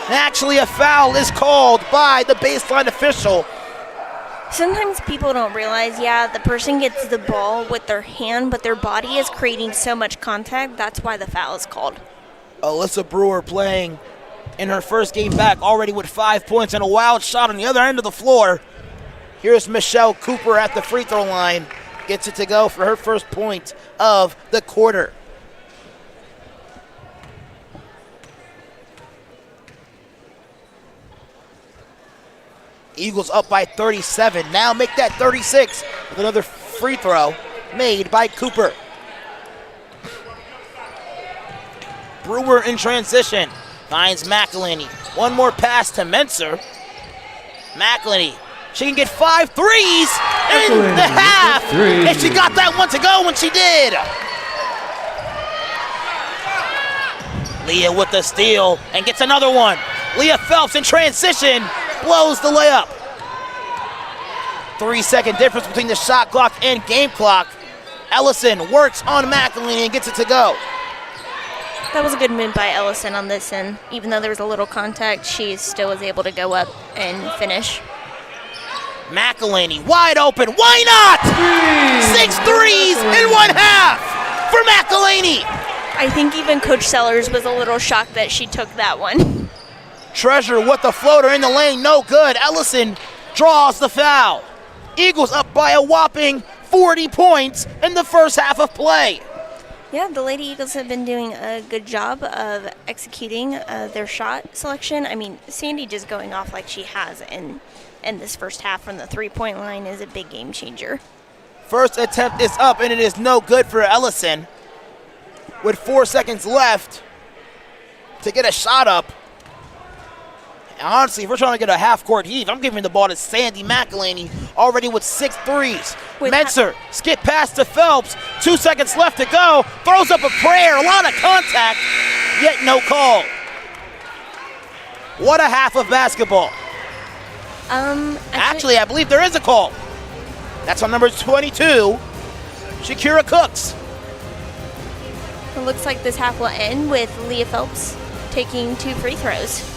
Actually, a foul is called by the baseline official. Sometimes people don't realize, the person gets the ball with their hand, but their body is creating so much contact, that's why the foul is called. Alyssa Brewer playing in her first game back, already with 5 points and a wild shot on the other end of the floor. Here's Michelle Cooper at the free throw line. Gets it to go for her first point of the quarter. Eagles up by 37. Now make that 36 with another free throw made by Cooper. Brewer in transition. Finds McElhaney. One more pass to Menser. McElhaney. She can get 5 threes in the half. And she got that one to go when she did. Leah with the steal and gets another one. Leah Phelps in transition blows the layup. 3-second difference between the shot clock and game clock. Ellison works on McElhaney and gets it to go. That was a good move by Ellison on this end. Even though there was a little contact, she still was able to go up and finish. McElhaney wide open. Why not? 6 threes in one half for McElhaney. I think even Coach Sellers was a little shocked that she took that one. Treasure with the floater in the lane. No good. Ellison draws the foul. Eagles up by a whopping 40 points in the first half of play. Yeah, the Lady Eagles have been doing a good job of executing their shot selection. I mean, Sandy just going off like she has in this first half from the three-point line is a big game changer. First attempt is up, and it is no good for Ellison. With 4 seconds left to get a shot up. Honestly, if we're trying to get a half-court heave, I'm giving the ball to Sandy McElhaney, already with 6 threes. Menser, skip pass to Phelps, 2 seconds left to go, throws up a prayer, a lot of contact, yet no call. What a half of basketball. Actually, I believe there is a call. That's on number 22, Shakira Cooks. It looks like this half will end with Leah Phelps taking 2 free throws.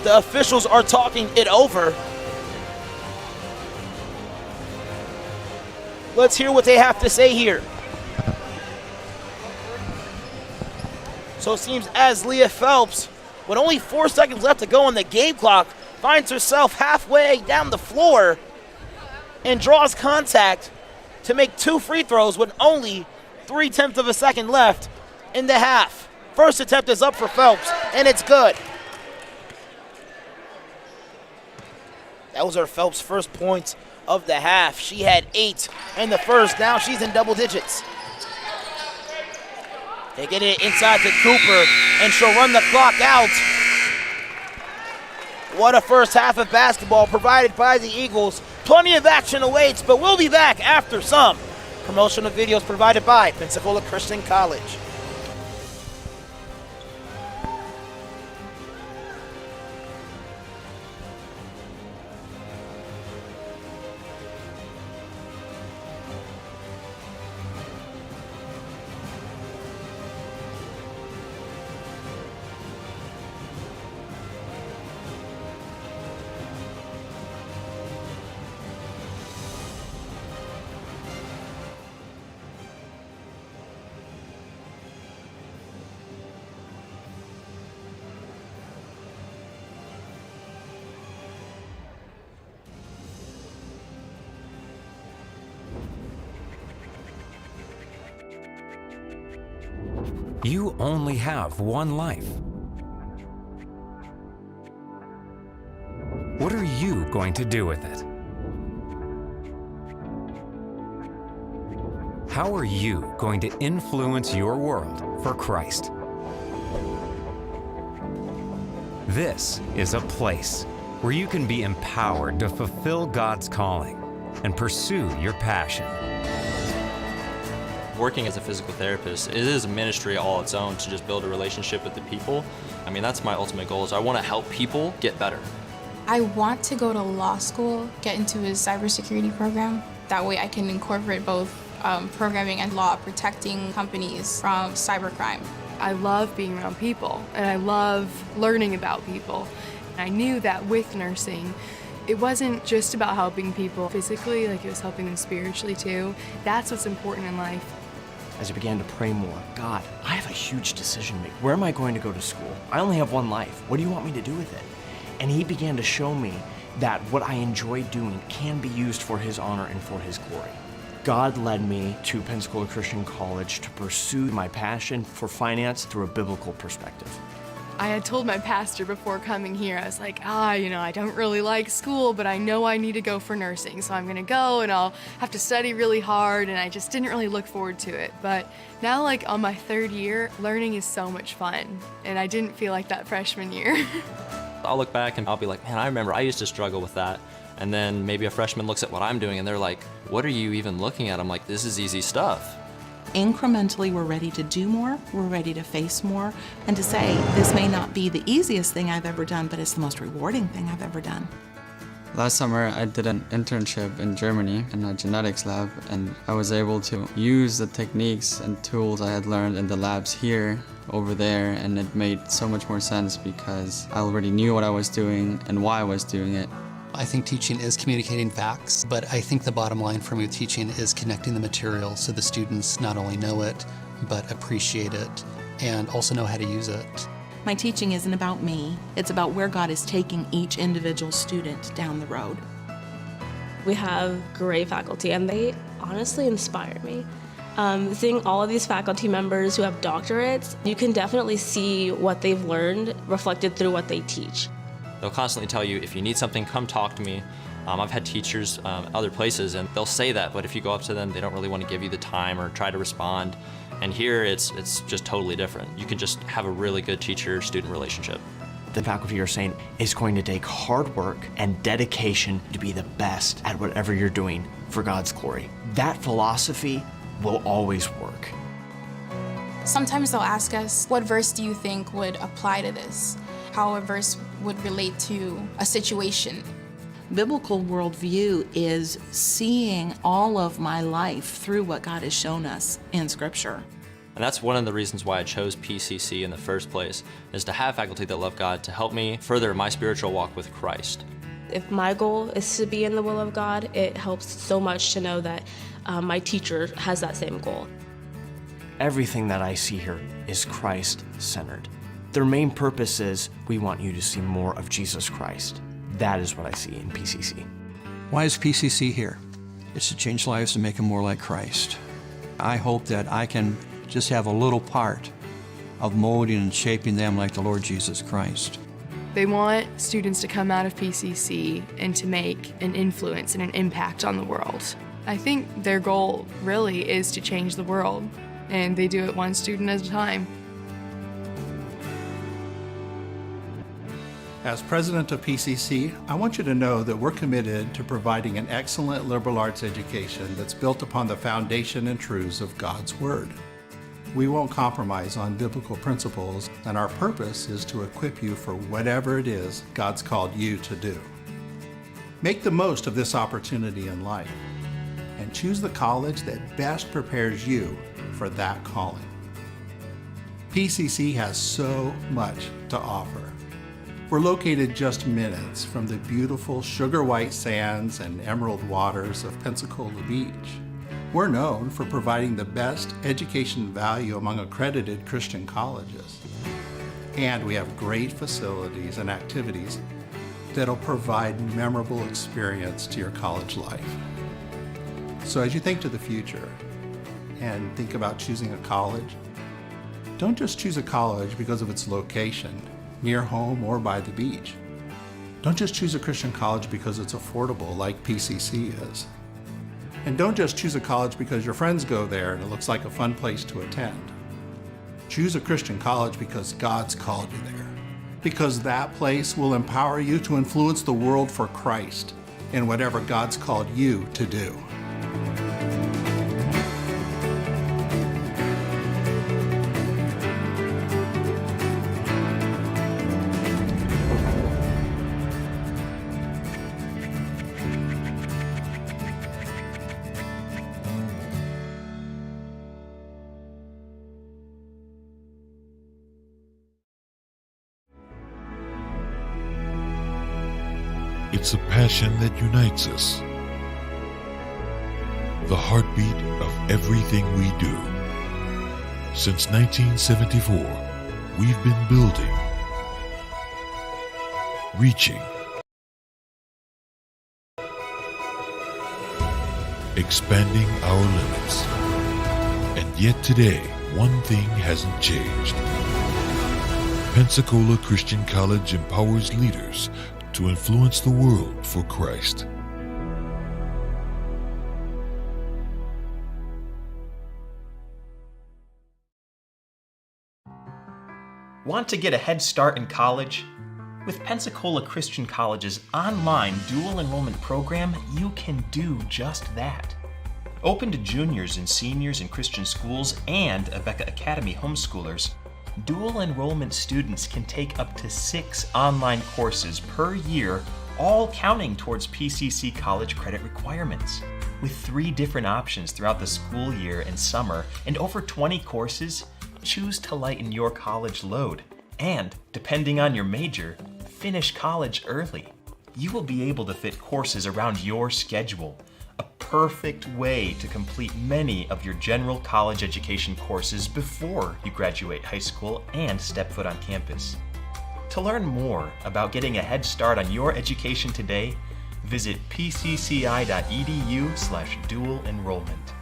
The officials are talking it over. Let's hear what they have to say here. So it seems as Leah Phelps, with only 4 seconds left to go on the game clock, finds herself halfway down the floor and draws contact to make 2 free throws with only 0.3 of a second left in the half. First attempt is up for Phelps, and it's good. That was her Phelps' first points of the half. She had 8 in the first. Now she's in double digits. They get it inside to Cooper, and she'll run the clock out. What a first half of basketball provided by the Eagles. Plenty of action awaits, but we'll be back after some promotional videos provided by Pensacola Christian College. You only have one life. What are you going to do with it? How are you going to influence your world for Christ? This is a place where you can be empowered to fulfill God's calling and pursue your passion. Working as a physical therapist, it is a ministry all its own to just build a relationship with the people. I mean, that's my ultimate goal, is I want to help people get better. I want to go to law school, get into a cybersecurity program. That way I can incorporate both programming and law, protecting companies from cybercrime. I love being around people, and I love learning about people. I knew that with nursing, it wasn't just about helping people physically, like it was helping them spiritually too. That's what's important in life. As I began to pray more, God, I have a huge decision to make. Where am I going to go to school? I only have one life. What do you want me to do with it? And he began to show me that what I enjoy doing can be used for his honor and for his glory. God led me to Pensacola Christian College to pursue my passion for finance through a biblical perspective. I had told my pastor before coming here, I was like, I don't really like school, but I know I need to go for nursing. So I'm gonna go and I'll have to study really hard, and I just didn't really look forward to it. But now, like on my third year, learning is so much fun, and I didn't feel like that freshman year. I'll look back and I'll be like, man, I remember I used to struggle with that. And then maybe a freshman looks at what I'm doing and they're like, what are you even looking at? I'm like, this is easy stuff. Incrementally, we're ready to do more, we're ready to face more, and to say, this may not be the easiest thing I've ever done, but it's the most rewarding thing I've ever done. Last summer, I did an internship in Germany in a genetics lab, and I was able to use the techniques and tools I had learned in the labs here over there, and it made so much more sense because I already knew what I was doing and why I was doing it. I think teaching is communicating facts, but I think the bottom line for me with teaching is connecting the material so the students not only know it, but appreciate it and also know how to use it. My teaching isn't about me, it's about where God is taking each individual student down the road. We have great faculty, and they honestly inspire me. Seeing all of these faculty members who have doctorates, you can definitely see what they've learned reflected through what they teach. They'll constantly tell you, if you need something, come talk to me. I've had teachers other places, and they'll say that, but if you go up to them, they don't really want to give you the time or try to respond. And here, it's just totally different. You can just have a really good teacher-student relationship. The faculty are saying it's going to take hard work and dedication to be the best at whatever you're doing for God's glory. That philosophy will always work. Sometimes they'll ask us, what verse do you think would apply to this? How a verse would relate to a situation. Biblical worldview is seeing all of my life through what God has shown us in Scripture. And that's one of the reasons why I chose PCC in the first place, is to have faculty that love God to help me further my spiritual walk with Christ. If my goal is to be in the will of God, it helps so much to know that my teacher has that same goal. Everything that I see here is Christ-centered. Their main purpose is, we want you to see more of Jesus Christ. That is what I see in PCC. Why is PCC here? It's to change lives and make them more like Christ. I hope that I can just have a little part of molding and shaping them like the Lord Jesus Christ. They want students to come out of PCC and to make an influence and an impact on the world. I think their goal really is to change the world, and they do it one student at a time. As president of PCC, I want you to know that we're committed to providing an excellent liberal arts education that's built upon the foundation and truths of God's Word. We won't compromise on biblical principles, and our purpose is to equip you for whatever it is God's called you to do. Make the most of this opportunity in life and choose the college that best prepares you for that calling. PCC has so much to offer. We're located just minutes from the beautiful sugar white sands and emerald waters of Pensacola Beach. We're known for providing the best education value among accredited Christian colleges. And we have great facilities and activities that'll provide memorable experience to your college life. So as you think to the future and think about choosing a college, Don't just choose a college because of its location, near home or by the beach. Don't just choose a Christian college because it's affordable like PCC is. And don't just choose a college because your friends go there and it looks like a fun place to attend. Choose a Christian college because God's called you there. Because that place will empower you to influence the world for Christ in whatever God's called you to do. It's a passion that unites us, the heartbeat of everything we do. Since 1974, we've been building, reaching, expanding our limits. And yet today, one thing hasn't changed. Pensacola Christian College empowers leaders to influence the world for Christ. Want to get a head start in college? With Pensacola Christian College's online dual enrollment program, you can do just that. Open to juniors and seniors in Christian schools and Abeka Academy homeschoolers, dual enrollment students can take up to 6 online courses per year, all counting towards PCC college credit requirements. With 3 different options throughout the school year and summer and over 20 courses, choose to lighten your college load. And, depending on your major, finish college early. You will be able to fit courses around your schedule. A perfect way to complete many of your general college education courses before you graduate high school and step foot on campus. To learn more about getting a head start on your education today, visit pcci.edu/dual enrollment.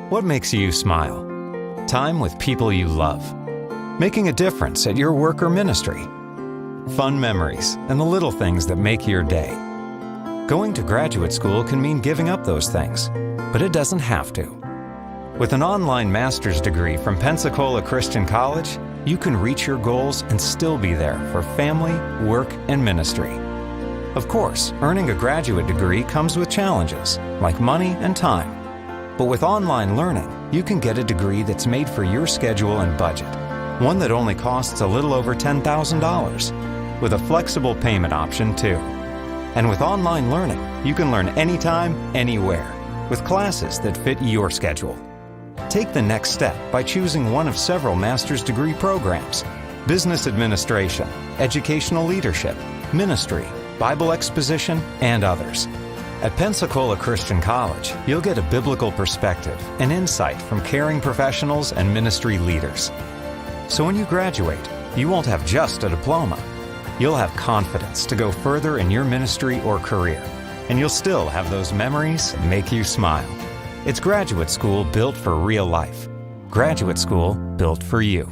What makes you smile? Time with people you love. Making a difference at your work or ministry. Fun memories and the little things that make your day. Going to graduate school can mean giving up those things, but it doesn't have to. With an online master's degree from Pensacola Christian College, you can reach your goals and still be there for family, work, and ministry. Of course, earning a graduate degree comes with challenges, like money and time. But with online learning, you can get a degree that's made for your schedule and budget. One that only costs a little over $10,000, with a flexible payment option too. And with online learning, you can learn anytime, anywhere, with classes that fit your schedule. Take the next step by choosing one of several master's degree programs: business administration, educational leadership, ministry, Bible exposition, and others. At Pensacola Christian College, you'll get a biblical perspective and insight from caring professionals and ministry leaders. So when you graduate, you won't have just a diploma. You'll have confidence to go further in your ministry or career. and you'll still have those memories that make you smile. It's graduate school built for real life. Graduate school built for you.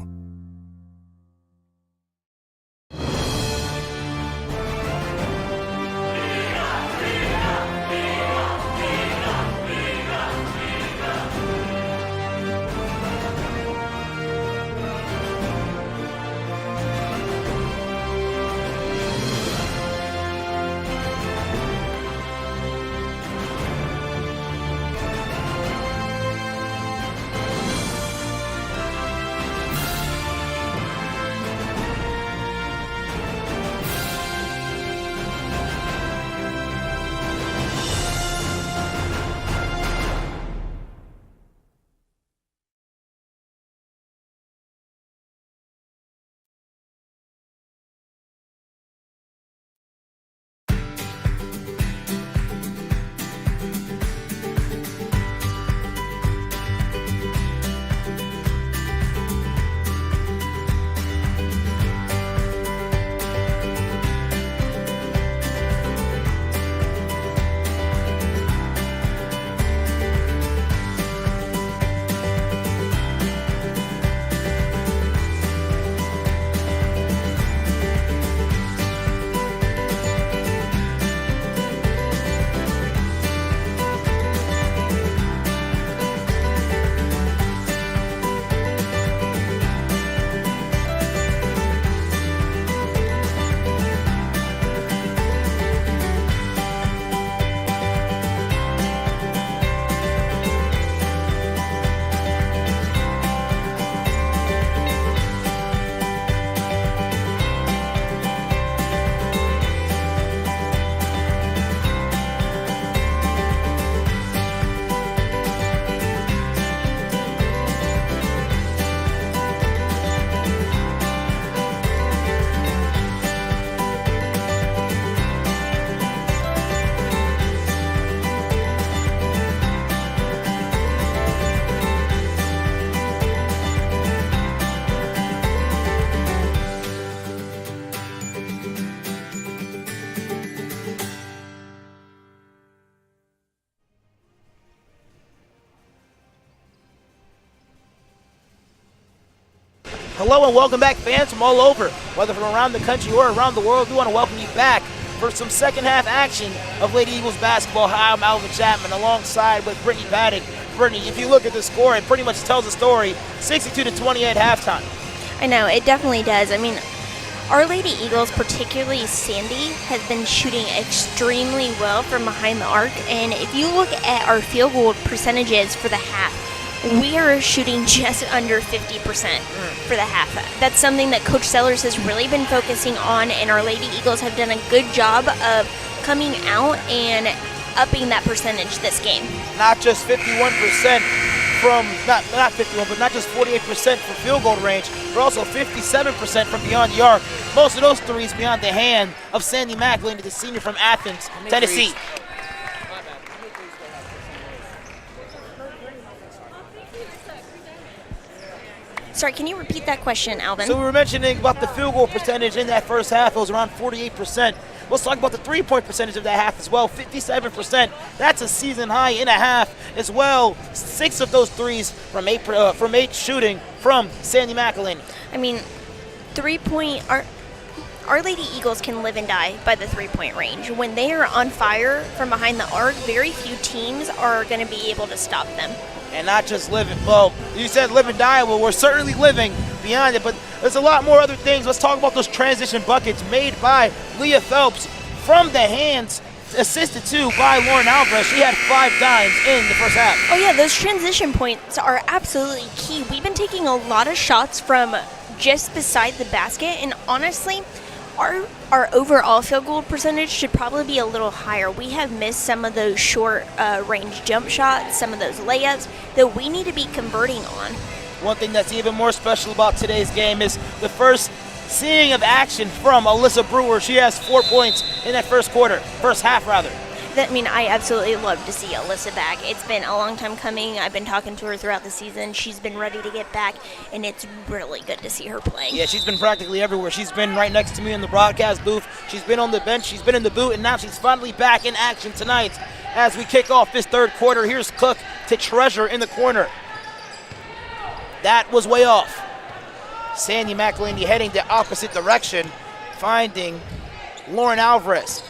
Hello and welcome back, fans from all over, whether from around the country or around the world. We want to welcome you back for some second half action of Lady Eagles basketball. Hi, I'm Alvin Chapman alongside with Brittany Paddock. Brittany, if you look at the score, it pretty much tells the story, 62-20 at halftime. I know, it definitely does. I mean, our Lady Eagles, particularly Sandy, has been shooting extremely well from behind the arc. And if you look at our field goal percentages for the half, we are shooting just under 50% for the half. That's something that Coach Sellers has really been focusing on, and our Lady Eagles have done a good job of coming out and upping that percentage this game. Not just 51% from, not 51, but not just 48% from field goal range, but also 57% from beyond the arc. Most of those threes beyond the hand of Sandy McLean, the senior from Athens, Tennessee. Sorry, can you repeat that question, Alvin? So we were mentioning about the field goal percentage in that first half. It was around 48%. Let's talk about the three-point percentage of that half as well, 57%. That's a season high in a half as well. 6 of those threes from eight shooting from Sandy McElhaney. I mean, three-point, our Lady Eagles can live and die by the three-point range. When they are on fire from behind the arc, very few teams are going to be able to stop them. And not just living, well, you said live and die, well, we're certainly living beyond it, but there's a lot more other things. Let's talk about those transition buckets made by Leah Phelps from the hands, assisted too by Lauren Alvarez. She had 5 dimes in the first half. Oh yeah, those transition points are absolutely key. We've been taking a lot of shots from just beside the basket, and honestly, our overall field goal percentage should probably be a little higher. We have missed some of those short range jump shots, some of those layups that we need to be converting on. One thing that's even more special about today's game is the first seeing of action from Alyssa Brewer. She has 4 points in that first half. I absolutely love to see Alyssa back. It's been a long time coming. I've been talking to her throughout the season. She's been ready to get back, and it's really good to see her playing. Yeah, she's been practically everywhere. She's been right next to me in the broadcast booth. She's been on the bench. She's been in the boot, and now she's finally back in action tonight as we kick off this third quarter. Here's Cook to Treasure in the corner. That was way off. Sandy McElhaney heading the opposite direction, finding Lauren Alvarez.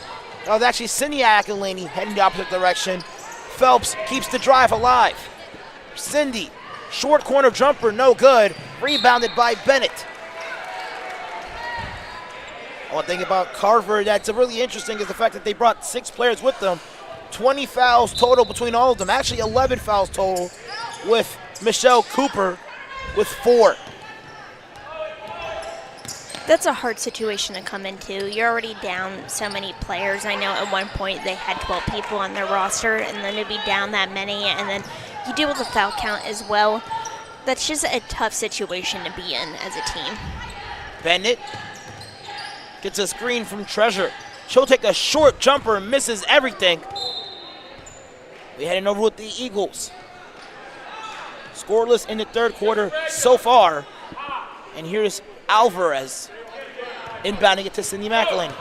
That was actually Cindy McElhaney heading the opposite direction. Phelps keeps the drive alive. Cindy, short corner jumper, no good. Rebounded by Bennett. One thing about Carver that's really interesting is the fact that they brought 6 players with them. 20 fouls total between all of them. Actually 11 fouls total with Michelle Cooper with 4. That's a hard situation to come into. You're already down so many players. I know at one point they had 12 people on their roster, and then to be down that many, and then you deal with the foul count as well. That's just a tough situation to be in as a team. Bennett gets a screen from Treasure. She'll take a short jumper and misses everything. We're heading over with the Eagles. Scoreless in the third quarter so far. And here's Alvarez inbounding it to Cindy McElhaney.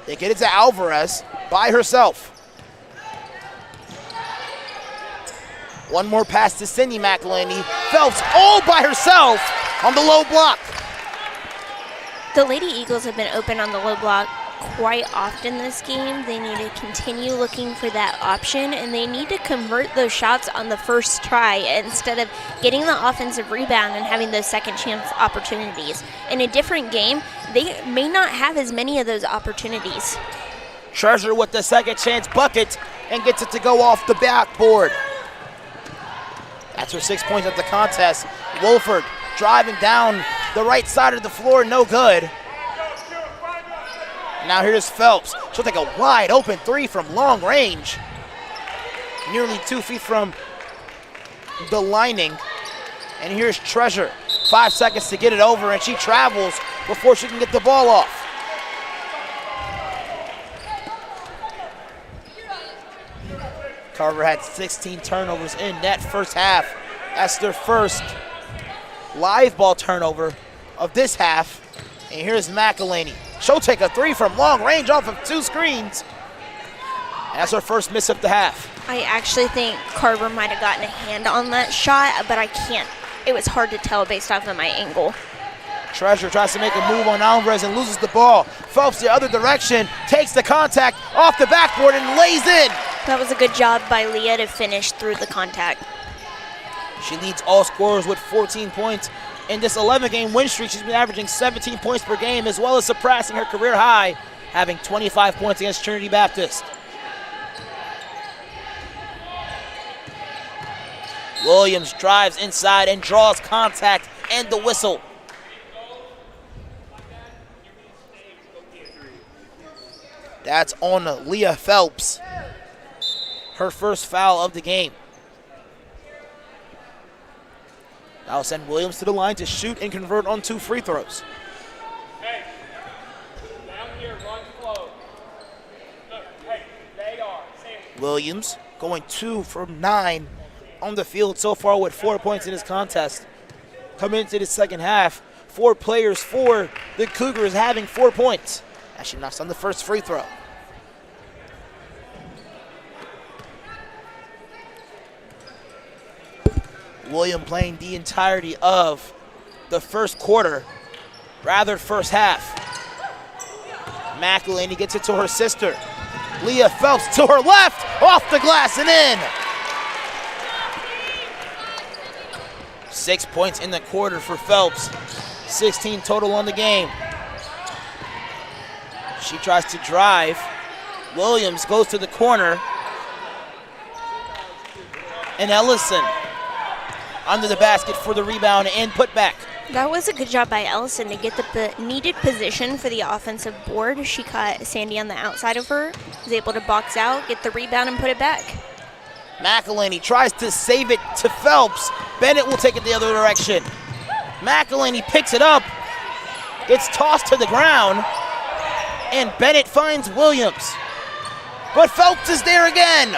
They get it to Alvarez by herself. One more pass to Cindy McElhaney. Phelps all by herself on the low block. The Lady Eagles have been open on the low block quite often this game. They need to continue looking for that option, and they need to convert those shots on the first try instead of getting the offensive rebound and having those second chance opportunities. In a different game, they may not have as many of those opportunities. Treasure with the second chance bucket and gets it to go off the backboard. That's her 6 points at the contest. Wolford driving down the right side of the floor, no good. Now here's Phelps. She'll take a wide open 3 from long range. Nearly 2 feet from the lining. And here's Treasure. 5 seconds to get it over, and she travels before she can get the ball off. Carver had 16 turnovers in that first half. That's their first live ball turnover of this half. And here's McElhaney. She'll take a 3 from long range off of 2 screens. And that's her first miss of the half. I actually think Carver might have gotten a hand on that shot, but I can't. It was hard to tell based off of my angle. Treasure tries to make a move on Alvarez and loses the ball. Phelps the other direction, takes the contact off the backboard and lays in. That was a good job by Leah to finish through the contact. She leads all scorers with 14 points. In this 11-game win streak, she's been averaging 17 points per game, as well as surpassing her career high, having 25 points against Trinity Baptist. Williams drives inside and draws contact and the whistle. That's on Leah Phelps. Her first foul of the game. That'll send Williams to the line to shoot and convert on 2 free throws. Hey, down here, run slow. Look, hey, they are. Williams going 2 from 9 on the field so far with 4 points in this contest. Coming into the second half, 4 players for the Cougars having 4 points. As she knocks on the first free throw. William playing the entirety of the first quarter, rather first half. McElhaney gets it to her sister. Leah Phelps to her left, off the glass and in. 6 points in the quarter for Phelps. 16 total on the game. She tries to drive. Williams goes to the corner. And Ellison under the basket for the rebound and putback. That was a good job by Ellison to get the needed position for the offensive board. She caught Sandy on the outside of her, was able to box out, get the rebound, and put it back. McElhaney tries to save it to Phelps. Bennett will take it the other direction. McElhaney picks it up, gets tossed to the ground, And Bennett finds Williams. But Phelps is there again.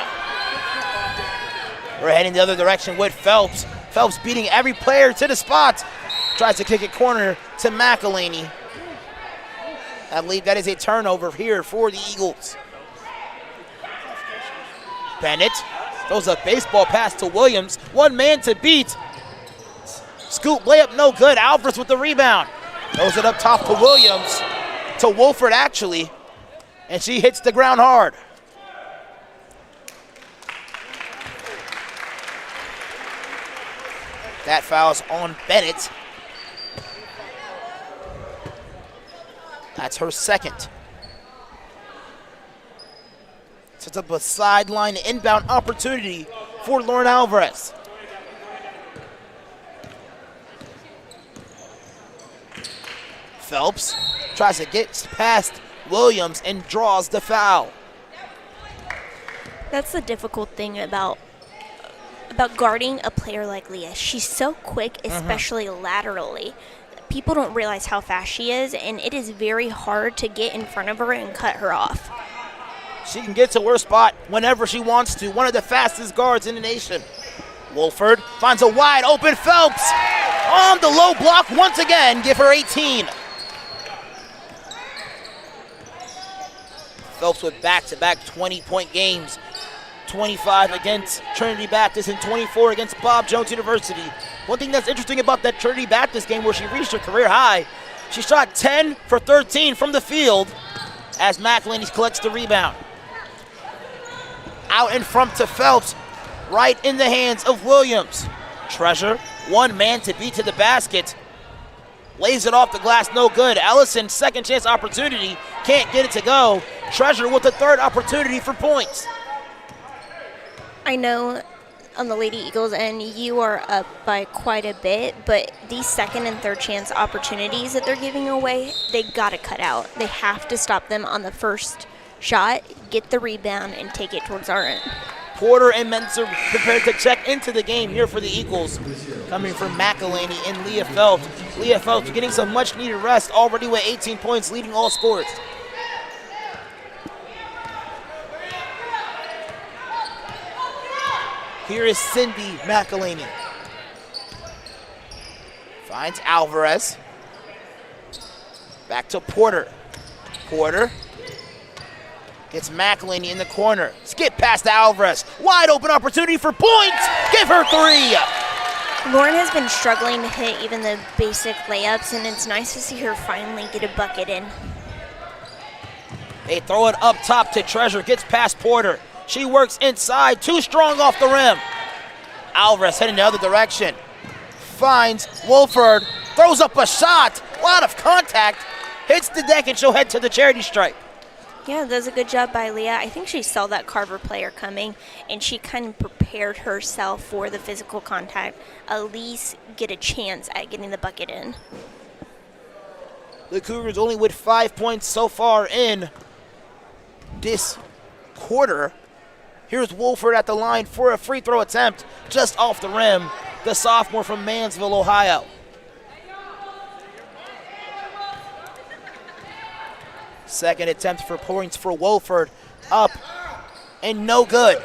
We're heading the other direction with Phelps. Phelps beating every player to the spot. Tries to kick it corner to McElhaney. I believe that is a turnover here for the Eagles. Bennett throws a baseball pass to Williams. One man to beat. Scoop layup, no good. Alvarez with the rebound. Throws it up top to Williams. To Wolford, actually. And she hits the ground hard. That foul's on Bennett. That's her second. Sets up a sideline inbound opportunity for Lauren Alvarez. Phelps tries to get past Williams and draws the foul. That's the difficult thing about guarding a player like Leah. She's so quick, especially laterally. People don't realize how fast she is, and it is very hard to get in front of her and cut her off. She can get to her spot whenever she wants to. One of the fastest guards in the nation. Wolford finds a wide open Phelps on the low block once again. Give her 18. Phelps with back-to-back 20-point games. 25 against Trinity Baptist and 24 against Bob Jones University. One thing that's interesting about that Trinity Baptist game where she reached her career high, she shot 10 for 13 from the field as McElhaney collects the rebound. Out in front to Phelps, right in the hands of Williams. Treasure, one man to beat to the basket. Lays it off the glass, no good. Ellison, second chance opportunity, can't get it to go. Treasure with the third opportunity for points. I know on the Lady Eagles end, you are up by quite a bit, but these second and third chance opportunities that they're giving away, they got to cut out. They have to stop them on the first shot, get the rebound, and take it towards our end. Porter and Menzer prepared to check into the game here for the Eagles. Coming from McElhaney and Leah Phelps. Leah Phelps getting some much-needed rest, already with 18 points, leading all scorers. Here is Cindy McElhaney. Finds Alvarez. Back to Porter. Porter gets McElhaney in the corner. Skip past Alvarez. Wide open opportunity for points. Give her 3. Lauren has been struggling to hit even the basic layups, and it's nice to see her finally get a bucket in. They throw it up top to Treasure. Gets past Porter. She works inside, too strong off the rim. Alvarez heading the other direction. Finds Wolford, throws up a shot. A lot of contact. Hits the deck and she'll head to the charity stripe. Yeah, does a good job by Leah. I think she saw that Carver player coming, and she kind of prepared herself for the physical contact. At least get a chance at getting the bucket in. The Cougars only with 5 points so far in this quarter. Here's Wolford at the line for a free throw attempt just off the rim. The sophomore from Mansville, Ohio. Second attempt for points for Wolford. Up and no good.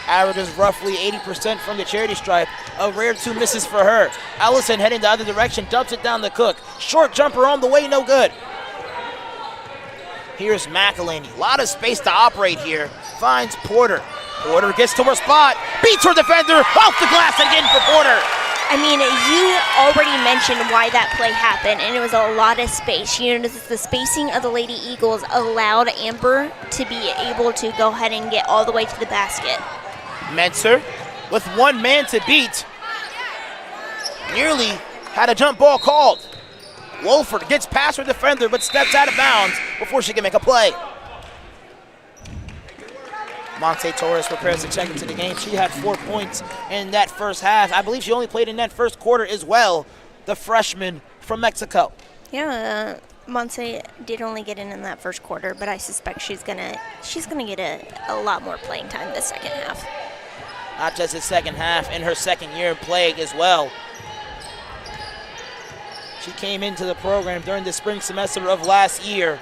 Averages roughly 80% from the charity stripe. A rare 2 misses for her. Ellison heading the other direction, dumps it down the Cook. Short jumper on the way, no good. Here's McElhaney. A lot of space to operate here. Finds Porter. Porter gets to her spot. Beats her defender. Off the glass again for Porter. I mean, you already mentioned why that play happened, and it was a lot of space. You notice the spacing of the Lady Eagles allowed Amber to be able to go ahead and get all the way to the basket. Menzer with one man to beat. Nearly had a jump ball called. Wolford gets past her defender but steps out of bounds before she can make a play. Monte Torres prepares to check into the game. She had 4 points in that first half. I believe she only played in that first quarter as well, the freshman from Mexico. Yeah, Monte did only get in that first quarter, but I suspect she's gonna get a lot more playing time this second half. Not just the second half, in her second year playing as well. She came into the program during the spring semester of last year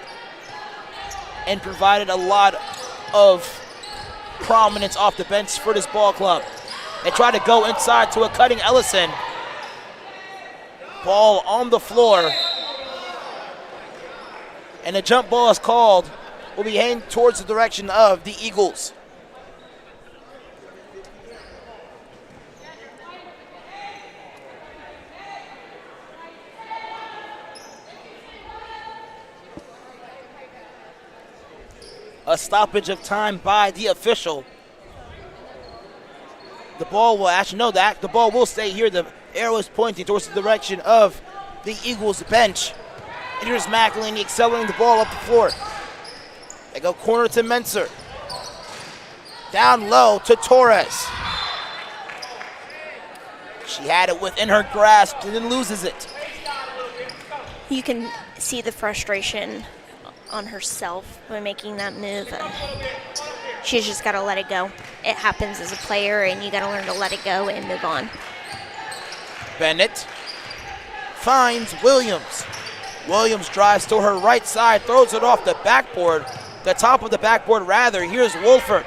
and provided a lot of prominence off the bench for this ball club. They try to go inside to a cutting Ellison. Ball on the floor. And a jump ball is called. Will be heading towards the direction of the Eagles. A stoppage of time by the official. The ball will actually, no, the ball will stay here. The arrow is pointing towards the direction of the Eagles bench. And here's McElhaney accelerating the ball up the floor. They go corner to Menser. Down low to Torres. She had it within her grasp and then loses it. You can see the frustration on herself by making that move. She's just got to let it go. It happens as a player, and you got to learn to let it go and move on. Bennett finds Williams. Williams drives to her right side, throws it off the backboard, the top of the backboard rather. Here's Wolford.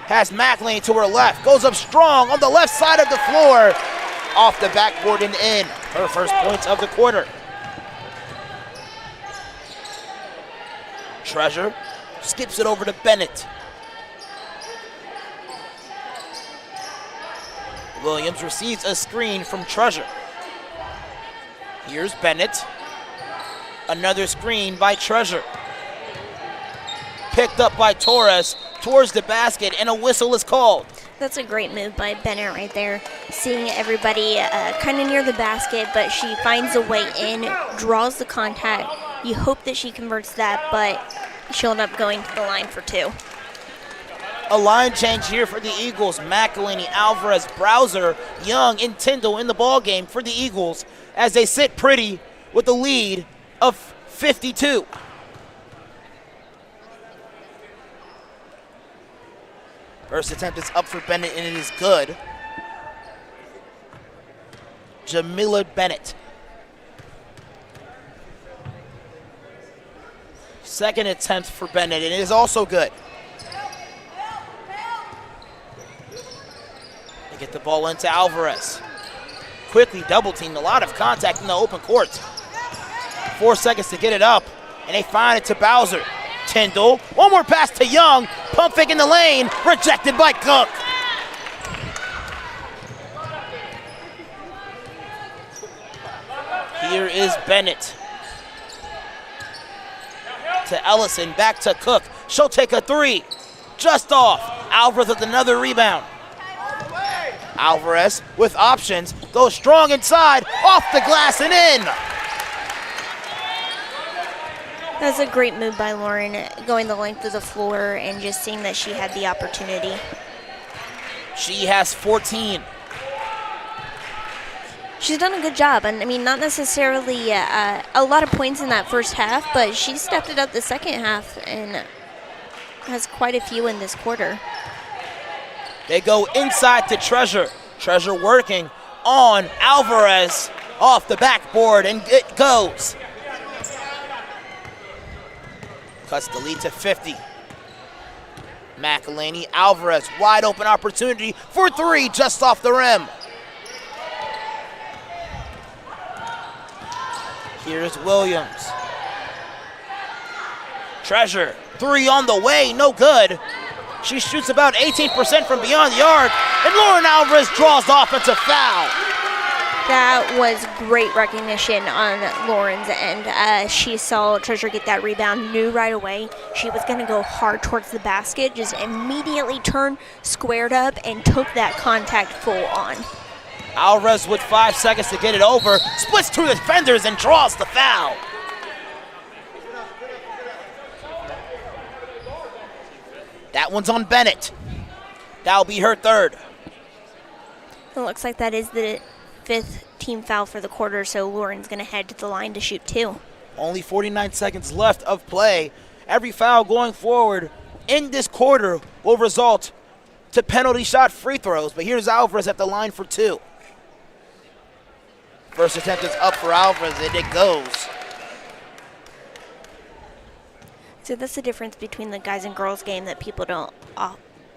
Has McElhaney to her left, goes up strong on the left side of the floor, off the backboard and in. Her first points of the quarter. Treasure skips it over to Bennett. Williams receives a screen from Treasure. Here's Bennett. Another screen by Treasure. Picked up by Torres towards the basket, and a whistle is called. That's a great move by Bennett right there. Seeing everybody kind of near the basket, but she finds a way in, draws the contact. You hope that she converts that, but she'll end up going to the line for two. A line change here for the Eagles. McElhaney, Alvarez, Browser, Young, and Tyndall in the ball game for the Eagles as they sit pretty with a lead of 52. First attempt is up for Bennett, and it is good. Jamila Bennett. Second attempt for Bennett, and it is also good. They get the ball into Alvarez. Quickly double teamed, a lot of contact in the open court. 4 seconds to get it up, and they find it to Bowser. Tyndall, one more pass to Young, pump fake in the lane, rejected by Cook. Here is Bennett. To Ellison, back to Cook. She'll take a three. Just off. Alvarez with another rebound. Alvarez with options. Goes strong inside. Off the glass and in. That's a great move by Lauren, going the length of the floor and just seeing that she had the opportunity. She has 14. She's done a good job, and I mean, not necessarily a lot of points in that first half, but she stepped it up the second half and has quite a few in this quarter. They go inside to Treasure. Treasure working on Alvarez off the backboard, and it goes. Cuts the lead to 50. McElhaney, Alvarez, wide open opportunity for three, just off the rim. Here's Williams. Treasure, three on the way, no good. She shoots about 18% from beyond the arc, and Lauren Alvarez draws the offensive foul. That was great recognition on Lauren's end. She saw Treasure get that rebound, knew right away she was going to go hard towards the basket, just immediately turned, squared up, and took that contact full on. Alvarez with 5 seconds to get it over, splits two defenders and draws the foul. That one's on Bennett. That'll be her third. It looks like that is the fifth team foul for the quarter, so Lauren's going to head to the line to shoot two. Only 49 seconds left of play. Every foul going forward in this quarter will result to penalty shot free throws, but here's Alvarez at the line for two. First attempt is up for Alvarez, and it goes. So that's the difference between the guys and girls game that people don't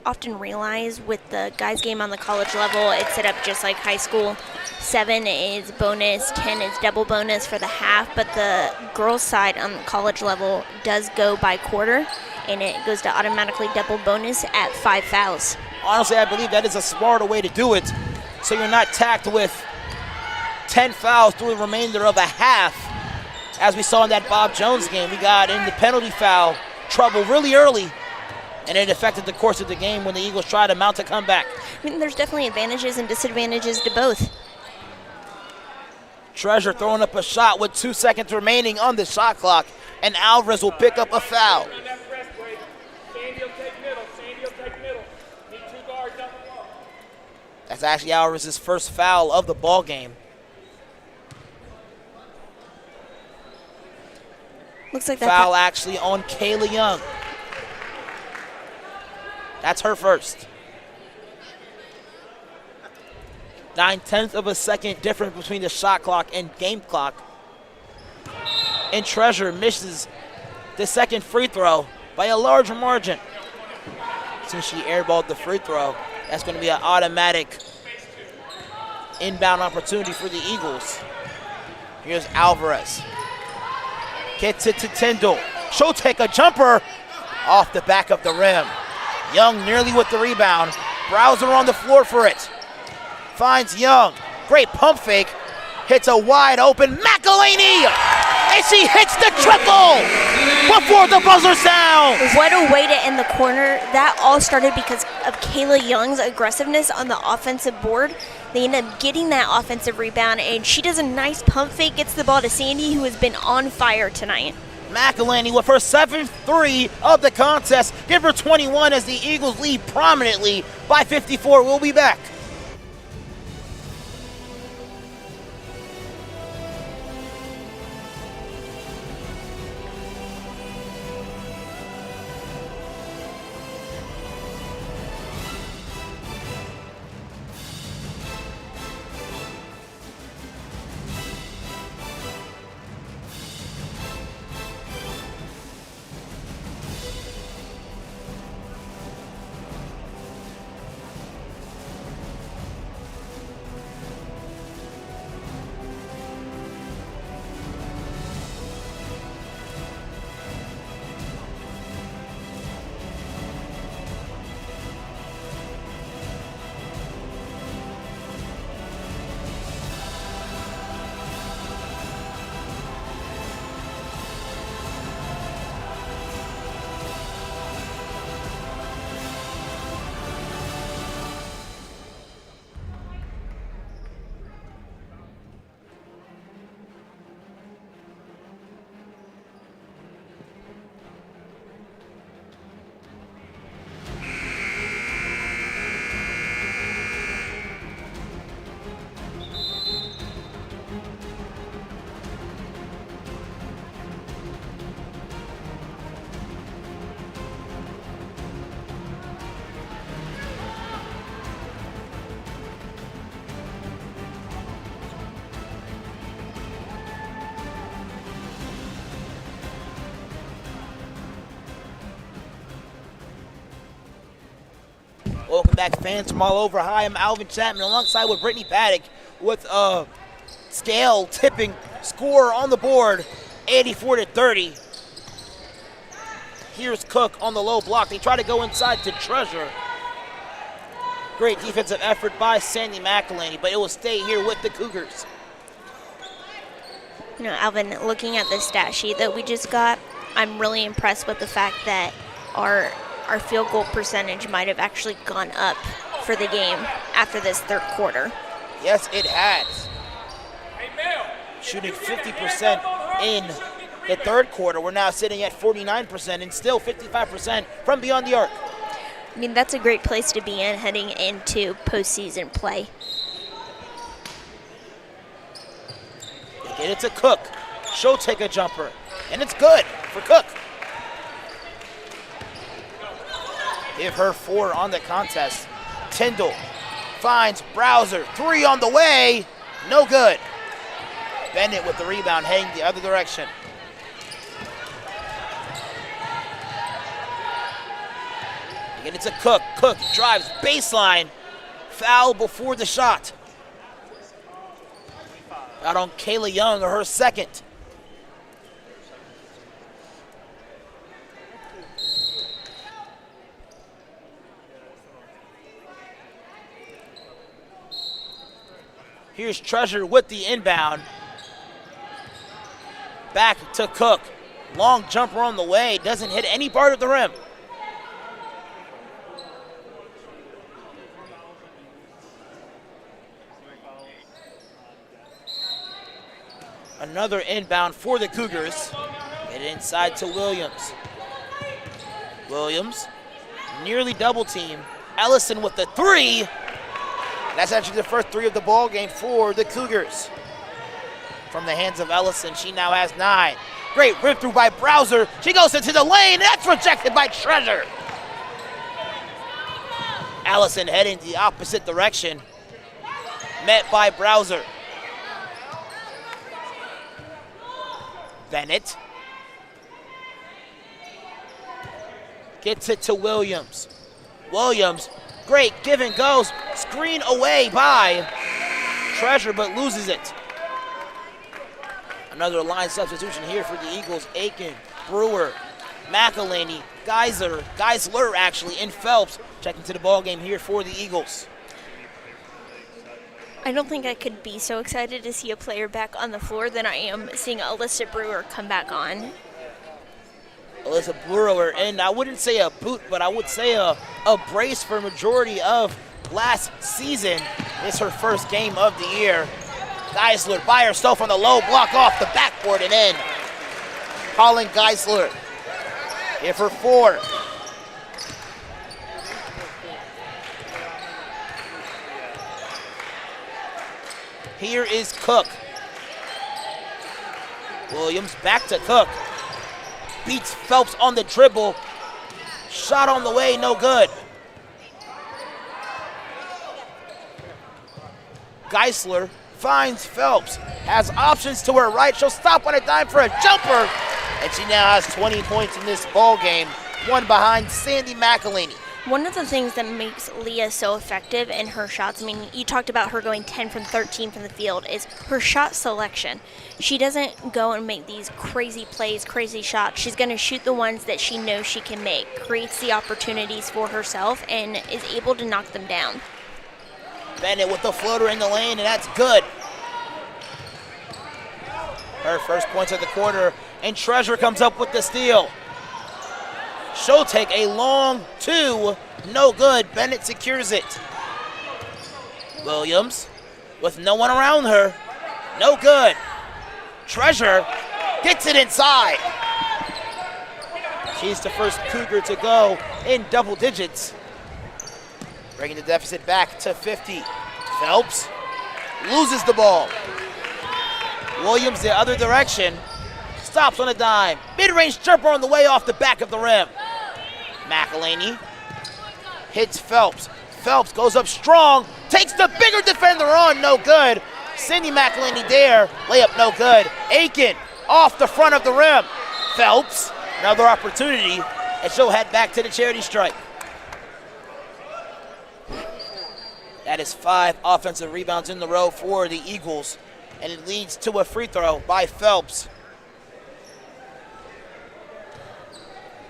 often realize. With the guys game on the college level, it's set up just like high school. 7 is bonus, 10 is double bonus for the half, but the girls side on the college level does go by quarter, and it goes to automatically double bonus at 5 fouls. Honestly, I believe that is a smarter way to do it, so you're not tacked with 10 fouls through the remainder of a half. As we saw in that Bob Jones game, we got in the penalty foul trouble really early, and it affected the course of the game when the Eagles tried to mount a comeback. I mean, there's definitely advantages and disadvantages to both. Treasure throwing up a shot with 2 seconds remaining on the shot clock, and Alvarez will pick up a foul. That's actually Alvarez's first foul of the ball game. Looks like that foul actually on Kayla Young. That's her first. 9/10 of a second difference between the shot clock and game clock. And Treasure misses the second free throw by a larger margin. Since she airballed the free throw, that's going to be an automatic inbound opportunity for the Eagles. Here's Alvarez. Gets it to Tyndall. She'll take a jumper off the back of the rim. Young nearly with the rebound. Browser on the floor for it. Finds Young. Great pump fake. Hits a wide open McElhaney. And she hits the triple before the buzzer sounds. What a way to end the corner. That all started because of Kayla Young's aggressiveness on the offensive board. They end up getting that offensive rebound, and she does a nice pump fake, gets the ball to Sandy, who has been on fire tonight. McElhaney with her 7th-3 of the contest. Give her 21 as the Eagles lead prominently by 54. We'll be back. Welcome back, fans from all over. Hi, I'm Alvin Chapman alongside with Brittany Paddock with a scale tipping score on the board, 84-30. Here's Cook on the low block. They try to go inside to Treasure. Great defensive effort by Sandy McElhaney, but it will stay here with the Cougars. You know, Alvin, looking at the stat sheet that we just got, I'm really impressed with the fact that our field goal percentage might have actually gone up for the game after this third quarter. Yes, it has. Shooting 50% in the third quarter. We're now sitting at 49% and still 55% from beyond the arc. I mean, that's a great place to be in heading into postseason play. They get it to Cook. She'll take a jumper, and it's good for Cook. Give her 4 on the contest. Tyndall finds Browser. 3 on the way. No good. Bennett with the rebound, heading the other direction. Again, it's a Cook. Cook drives baseline. Foul before the shot. Out on Kayla Young, her second. Here's Treasure with the inbound. Back to Cook. Long jumper on the way. Doesn't hit any part of the rim. Another inbound for the Cougars. Get it inside to Williams. Williams, nearly double team. Ellison with the three. That's actually the first three of the ball game for the Cougars. From the hands of Ellison, she now has 9. Great rip through by Browser. She goes into the lane. That's rejected by Treasure. Ellison heading the opposite direction. Met by Browser. Bennett gets it to Williams. Williams, great give and goes. Screen away by Treasure, but loses it. Another line substitution here for the Eagles. Aiken, Brewer, McElhaney, Geisler actually, and Phelps checking to the ball game here for the Eagles. I don't think I could be so excited to see a player back on the floor than I am seeing Alyssa Brewer come back on. Alyssa Brewer, and I wouldn't say a boot, but I would say a brace for majority of last season. It's her first game of the year. Geisler by herself on the low block off the backboard and in. Colin Geisler here for 4. Here is Cook. Williams back to Cook. Beats Phelps on the dribble. Shot on the way, no good. Geisler finds Phelps. Has options to her right. She'll stop on a dime for a jumper. And she now has 20 points in this ball game. One behind Sandy McElhaney. One of the things that makes Leah so effective in her shots, I mean, you talked about her going 10 from 13 from the field, is her shot selection. She doesn't go and make these crazy plays, crazy shots. She's going to shoot the ones that she knows she can make, creates the opportunities for herself, and is able to knock them down. Bennett with the floater in the lane, and that's good. Her first points of the quarter, and Treasure comes up with the steal. She'll take a long 2, no good. Bennett secures it. Williams with no one around her, no good. Treasure gets it inside. She's the first Cougar to go in double digits. Bringing the deficit back to 50. Phelps loses the ball. Williams the other direction. Stops on a dime. Mid-range jumper on the way off the back of the rim. McElhaney hits Phelps. Phelps goes up strong. Takes the bigger defender on. No good. Cindy McElhaney there. Layup no good. Aiken off the front of the rim. Phelps, another opportunity. And she'll head back to the charity stripe. That is 5 offensive rebounds in the row for the Eagles. And it leads to a free throw by Phelps.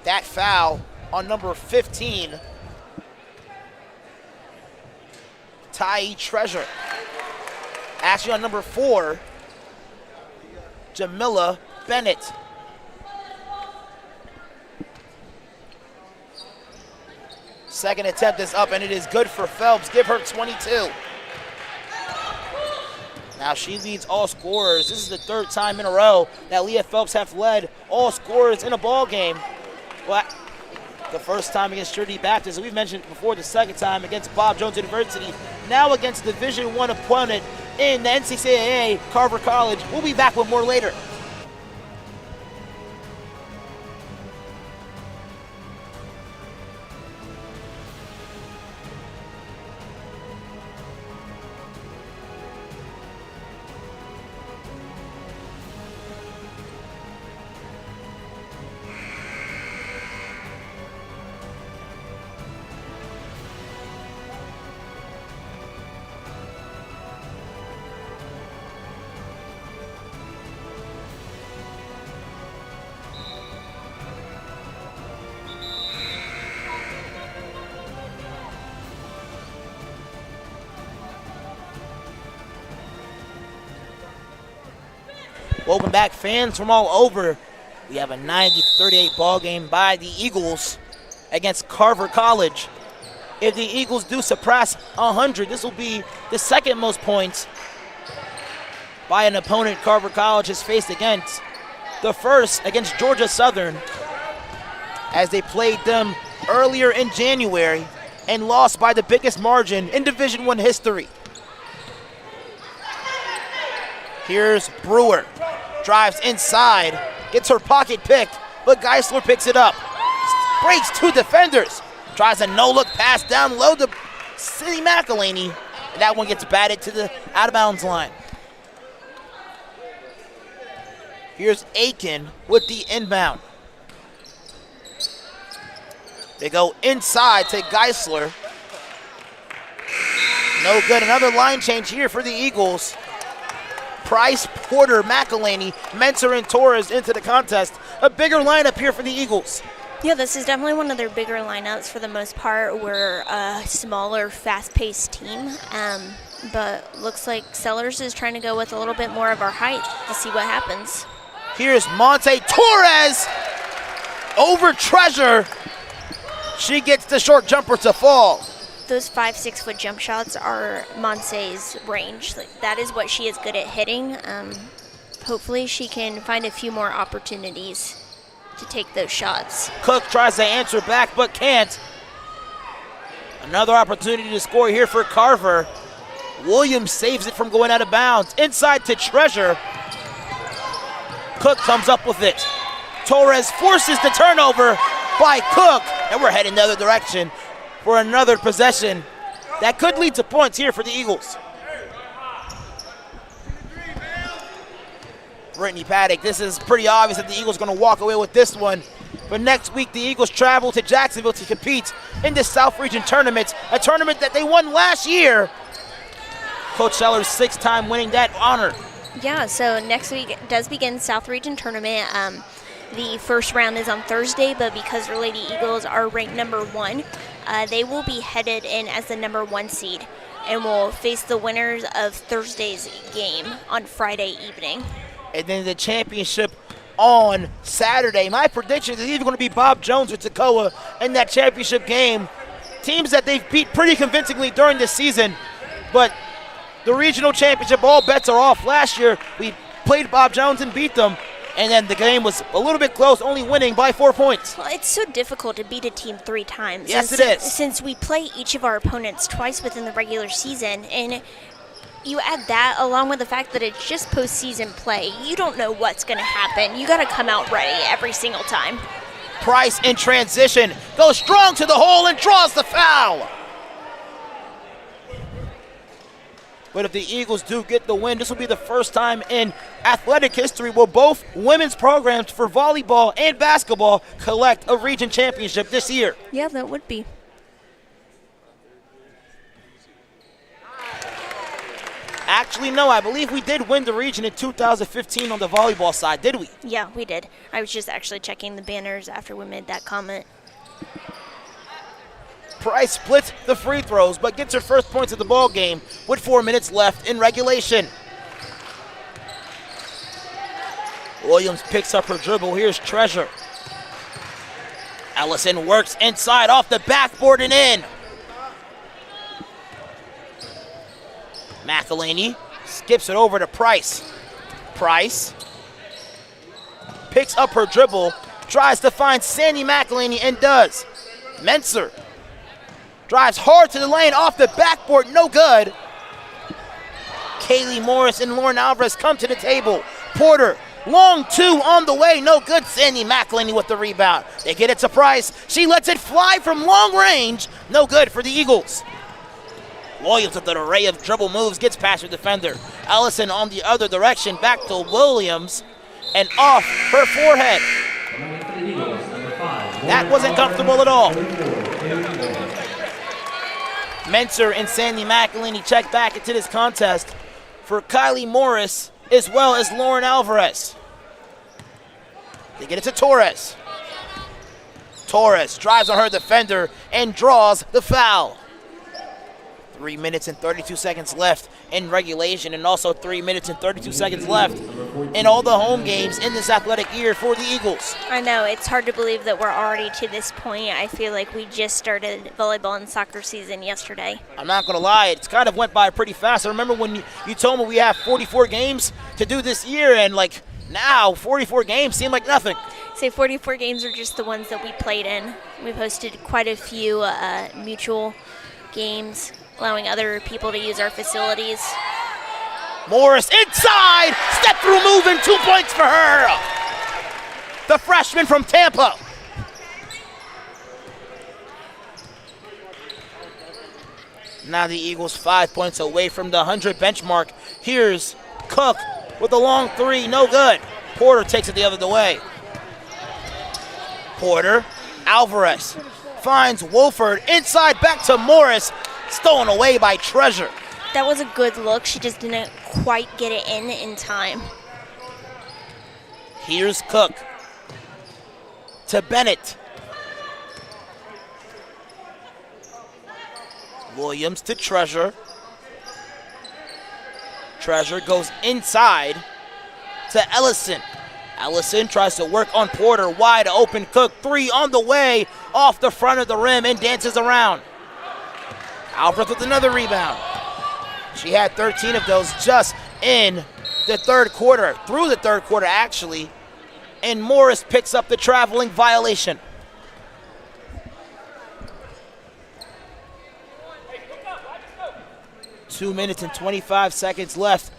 That foul on number 15, Tai Treasure. Actually on number 4, Jamila Bennett. Second attempt is up, and it is good for Phelps. Give her 22. Now she leads all scorers. This is the 3rd time in a row that Leah Phelps have led all scorers in a ball game. Well, the first time against Trinity Baptist, we've mentioned before, the second time against Bob Jones University. Now against Division I opponent in the NCAA, Carver College. We'll be back with more later. Welcome back, fans from all over. We have a 90-38 ball game by the Eagles against Carver College. If the Eagles do surpass 100, this will be the second most points by an opponent Carver College has faced against. The first against Georgia Southern, as they played them earlier in January and lost by the biggest margin in Division I history. Here's Brewer. Drives inside, gets her pocket picked, but Geisler picks it up. Breaks two defenders. Tries a no-look pass down low to Cindy McElhaney, and that one gets batted to the out-of-bounds line. Here's Aiken with the inbound. They go inside to Geisler. No good. Another line change here for the Eagles. Price, Porter, McElhaney, Mentor, and Torres into the contest. A bigger lineup here for the Eagles. Yeah, this is definitely one of their bigger lineups for the most part. We're a smaller, fast-paced team, but looks like Sellers is trying to go with a little bit more of our height to see what happens. Here's Monte Torres over Treasure. She gets the short jumper to fall. Those 5-6 foot jump shots are Monse's range. That is what she is good at hitting. Hopefully she can find a few more opportunities to take those shots. Cook tries to answer back but can't. Another opportunity to score here for Carver. Williams saves it from going out of bounds. Inside to Treasure. Cook comes up with it. Torres forces the turnover by Cook, and we're heading the other direction for another possession that could lead to points here for the Eagles. Brittany Paddock, this is pretty obvious that the Eagles are going to walk away with this one. But next week, the Eagles travel to Jacksonville to compete in the South Region Tournament, a tournament that they won last year. Coach Sellers, 6-time winning that honor. Yeah, so next week does begin South Region Tournament. The first round is on Thursday, but because our Lady Eagles are ranked number 1, they will be headed in as the number 1 seed and will face the winners of Thursday's game on Friday evening. And then the championship on Saturday. My prediction is either going to be Bob Jones or Toccoa in that championship game. Teams that they've beat pretty convincingly during this season, but the regional championship, all bets are off. Last year, we played Bob Jones and beat them, and then the game was a little bit close, only winning by 4 points. Well, it's so difficult to beat a team 3 times. Yes, it is. Since we play each of our opponents twice within the regular season, and you add that along with the fact that it's just postseason play, you don't know what's going to happen. You got to come out ready every single time. Price in transition, goes strong to the hole and draws the foul. But if the Eagles do get the win, this will be the first time in athletic history where both women's programs for volleyball and basketball collect a region championship this year. Yeah, that would be. Actually, no, I believe we did win the region in 2015 on the volleyball side, did we? Yeah, we did. I was just actually checking the banners after we made that comment. Price splits the free throws, but gets her first points of the ball game with 4 minutes left in regulation. Williams picks up her dribble. Here's Treasure. Ellison works inside off the backboard and in. McElhaney skips it over to Price. Price picks up her dribble, tries to find Sandy McElhaney and does. Menser drives hard to the lane off the backboard, no good. Kaylee Morris and Lauren Alvarez come to the table. Porter, long 2 on the way, no good. Sandy McElhaney with the rebound. They get it to Price. She lets it fly from long range, no good for the Eagles. Williams with an array of dribble moves, gets past her defender. Ellison on the other direction, back to Williams, and off her forehead. That wasn't comfortable at all. Menser and Sandy McElhaney check back into this contest for Kylie Morris as well as Lauren Alvarez. They get it to Torres. Torres drives on her defender and draws the foul. 3 minutes and 32 seconds left in regulation, and also 3 minutes and 32 seconds left in all the home games in this athletic year for the Eagles. I know, it's hard to believe that we're already to this point. I feel like we just started volleyball and soccer season yesterday. I'm not going to lie, it's kind of went by pretty fast. I remember when you told me we have 44 games to do this year, and like now 44 games seem like nothing. Say 44 games are just the ones that we played in. We've hosted quite a few mutual games, allowing other people to use our facilities. Morris inside, step through move and 2 points for her. The freshman from Tampa. Now the Eagles 5 points away from the 100 benchmark. Here's Cook with a long three, no good. Porter takes it the other way. Porter, Alvarez finds Wolford inside, back to Morris, stolen away by Treasure. That was a good look. She just didn't quite get it in time. Here's Cook to Bennett. Williams to Treasure. Treasure goes inside to Ellison. Ellison tries to work on Porter, wide open. Cook, three on the way, off the front of the rim and dances around. Alvarez with another rebound. She had 13 of those just in the third quarter, through the third quarter actually, and Morris picks up the traveling violation. Two minutes and 25 seconds left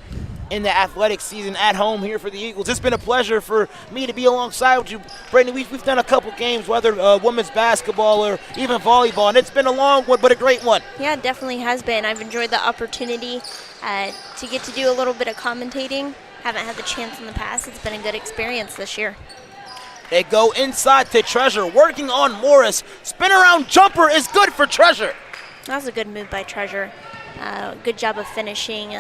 in the athletic season at home here for the Eagles. It's been a pleasure for me to be alongside with you. Brandon, we've done a couple games, whether women's basketball or even volleyball, and it's been a long one, but a great one. Yeah, it definitely has been. I've enjoyed the opportunity to get to do a little bit of commentating. Haven't had the chance in the past. It's been a good experience this year. They go inside to Treasure, working on Morris. Spin around jumper is good for Treasure. That was a good move by Treasure. Good job of finishing.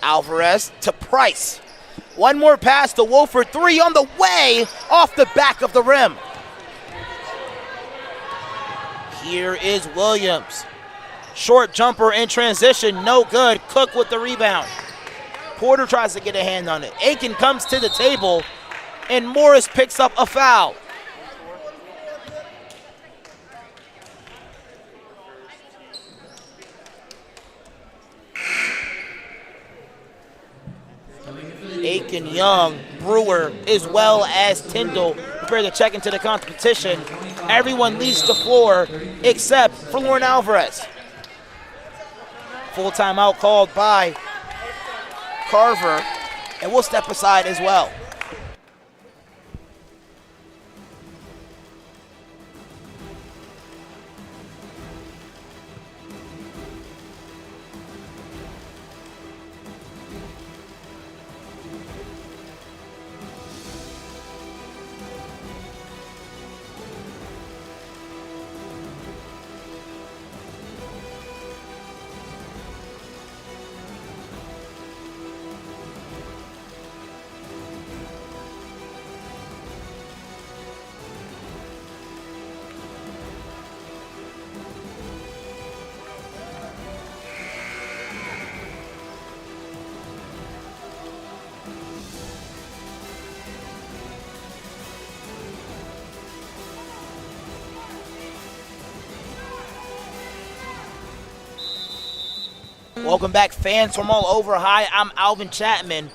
Alvarez to Price. One more pass to Wolford. Three on the way, off the back of the rim. Here is Williams. Short jumper in transition, no good. Cook with the rebound. Porter tries to get a hand on it. Aiken comes to the table, and Morris picks up a foul. Aiken, Young, Brewer, as well as Tyndall prepare to check into the competition. Everyone leaves the floor except for Lauren Alvarez. Full timeout called by Carver, and we'll step aside as well. Welcome back, fans from all over. Hi, I'm Alvin Chapman.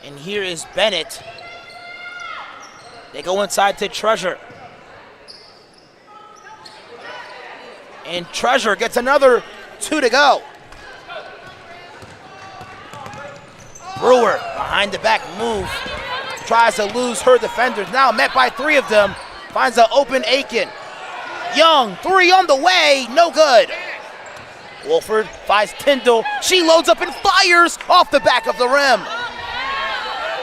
And here is Bennett. They go inside to Treasure. And Treasure gets another two to go. Brewer, behind the back move, tries to lose her defenders. Now met by three of them. Finds an open Aiken. Young, three on the way, no good. Wolford finds Tyndall. She loads up and fires off the back of the rim.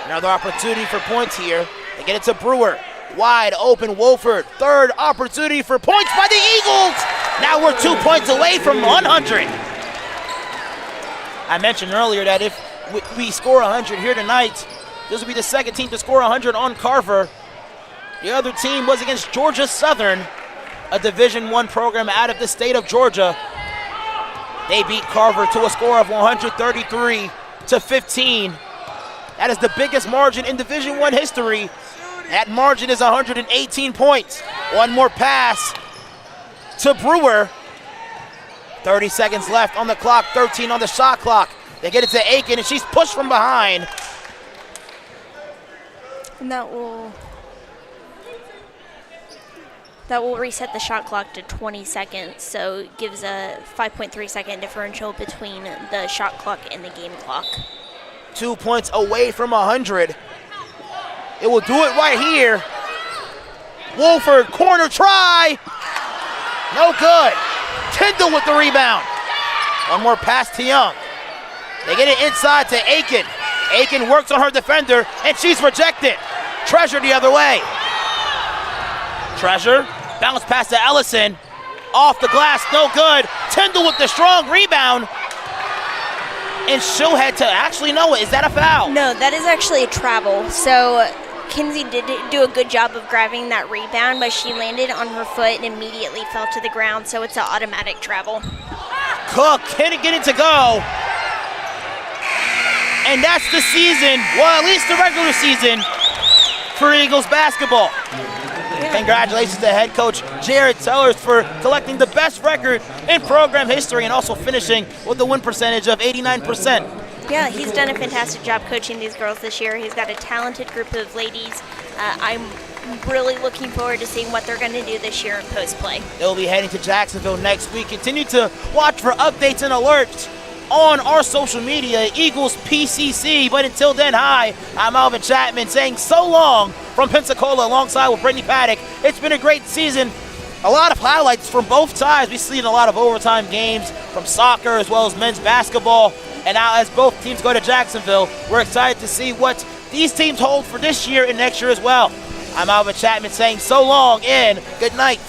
Another opportunity for points here. They get it to Brewer. Wide open Wolford. Third opportunity for points by the Eagles. Now we're 2 points away from 100. I mentioned earlier that if we score 100 here tonight, this will be the second team to score 100 on Carver. The other team was against Georgia Southern, a Division I program out of the state of Georgia. They beat Carver to a score of 133-15. That is the biggest margin in Division I history. That margin is 118 points. One more pass to Brewer. 30 seconds left on the clock, 13 on the shot clock. They get it to Aiken, and she's pushed from behind. And that will reset the shot clock to 20 seconds, so it gives a 5.3 second differential between the shot clock and the game clock. 2 points away from 100. It will do it right here. Wolford, corner try. No good. Tyndall with the rebound. One more pass to Young. They get it inside to Aiken. Aiken works on her defender, and she's rejected. Treasure the other way. Treasure, bounce pass to Ellison. Off the glass, no good. Tyndall with the strong rebound. And she'll head to, actually, Noah, is that a foul? No, that is actually a travel. So Kinsey did do a good job of grabbing that rebound, but she landed on her foot and immediately fell to the ground, so it's an automatic travel. Cook can't get it to go. And that's the season, well, at least the regular season for Eagles basketball. Congratulations to head coach Jared Sellers for collecting the best record in program history and also finishing with a win percentage of 89%. Yeah, he's done a fantastic job coaching these girls this year. He's got a talented group of ladies. I'm really looking forward to seeing what they're going to do this year in post play. They'll be heading to Jacksonville next week. Continue to watch for updates and alerts on our social media, Eagles PCC. But until then, hi, I'm Alvin Chapman saying so long from Pensacola alongside with Brittany Paddock. It's been a great season. A lot of highlights from both sides. We've seen a lot of overtime games from soccer as well as men's basketball. And now as both teams go to Jacksonville, we're excited to see what these teams hold for this year and next year as well. I'm Alvin Chapman saying so long and good night.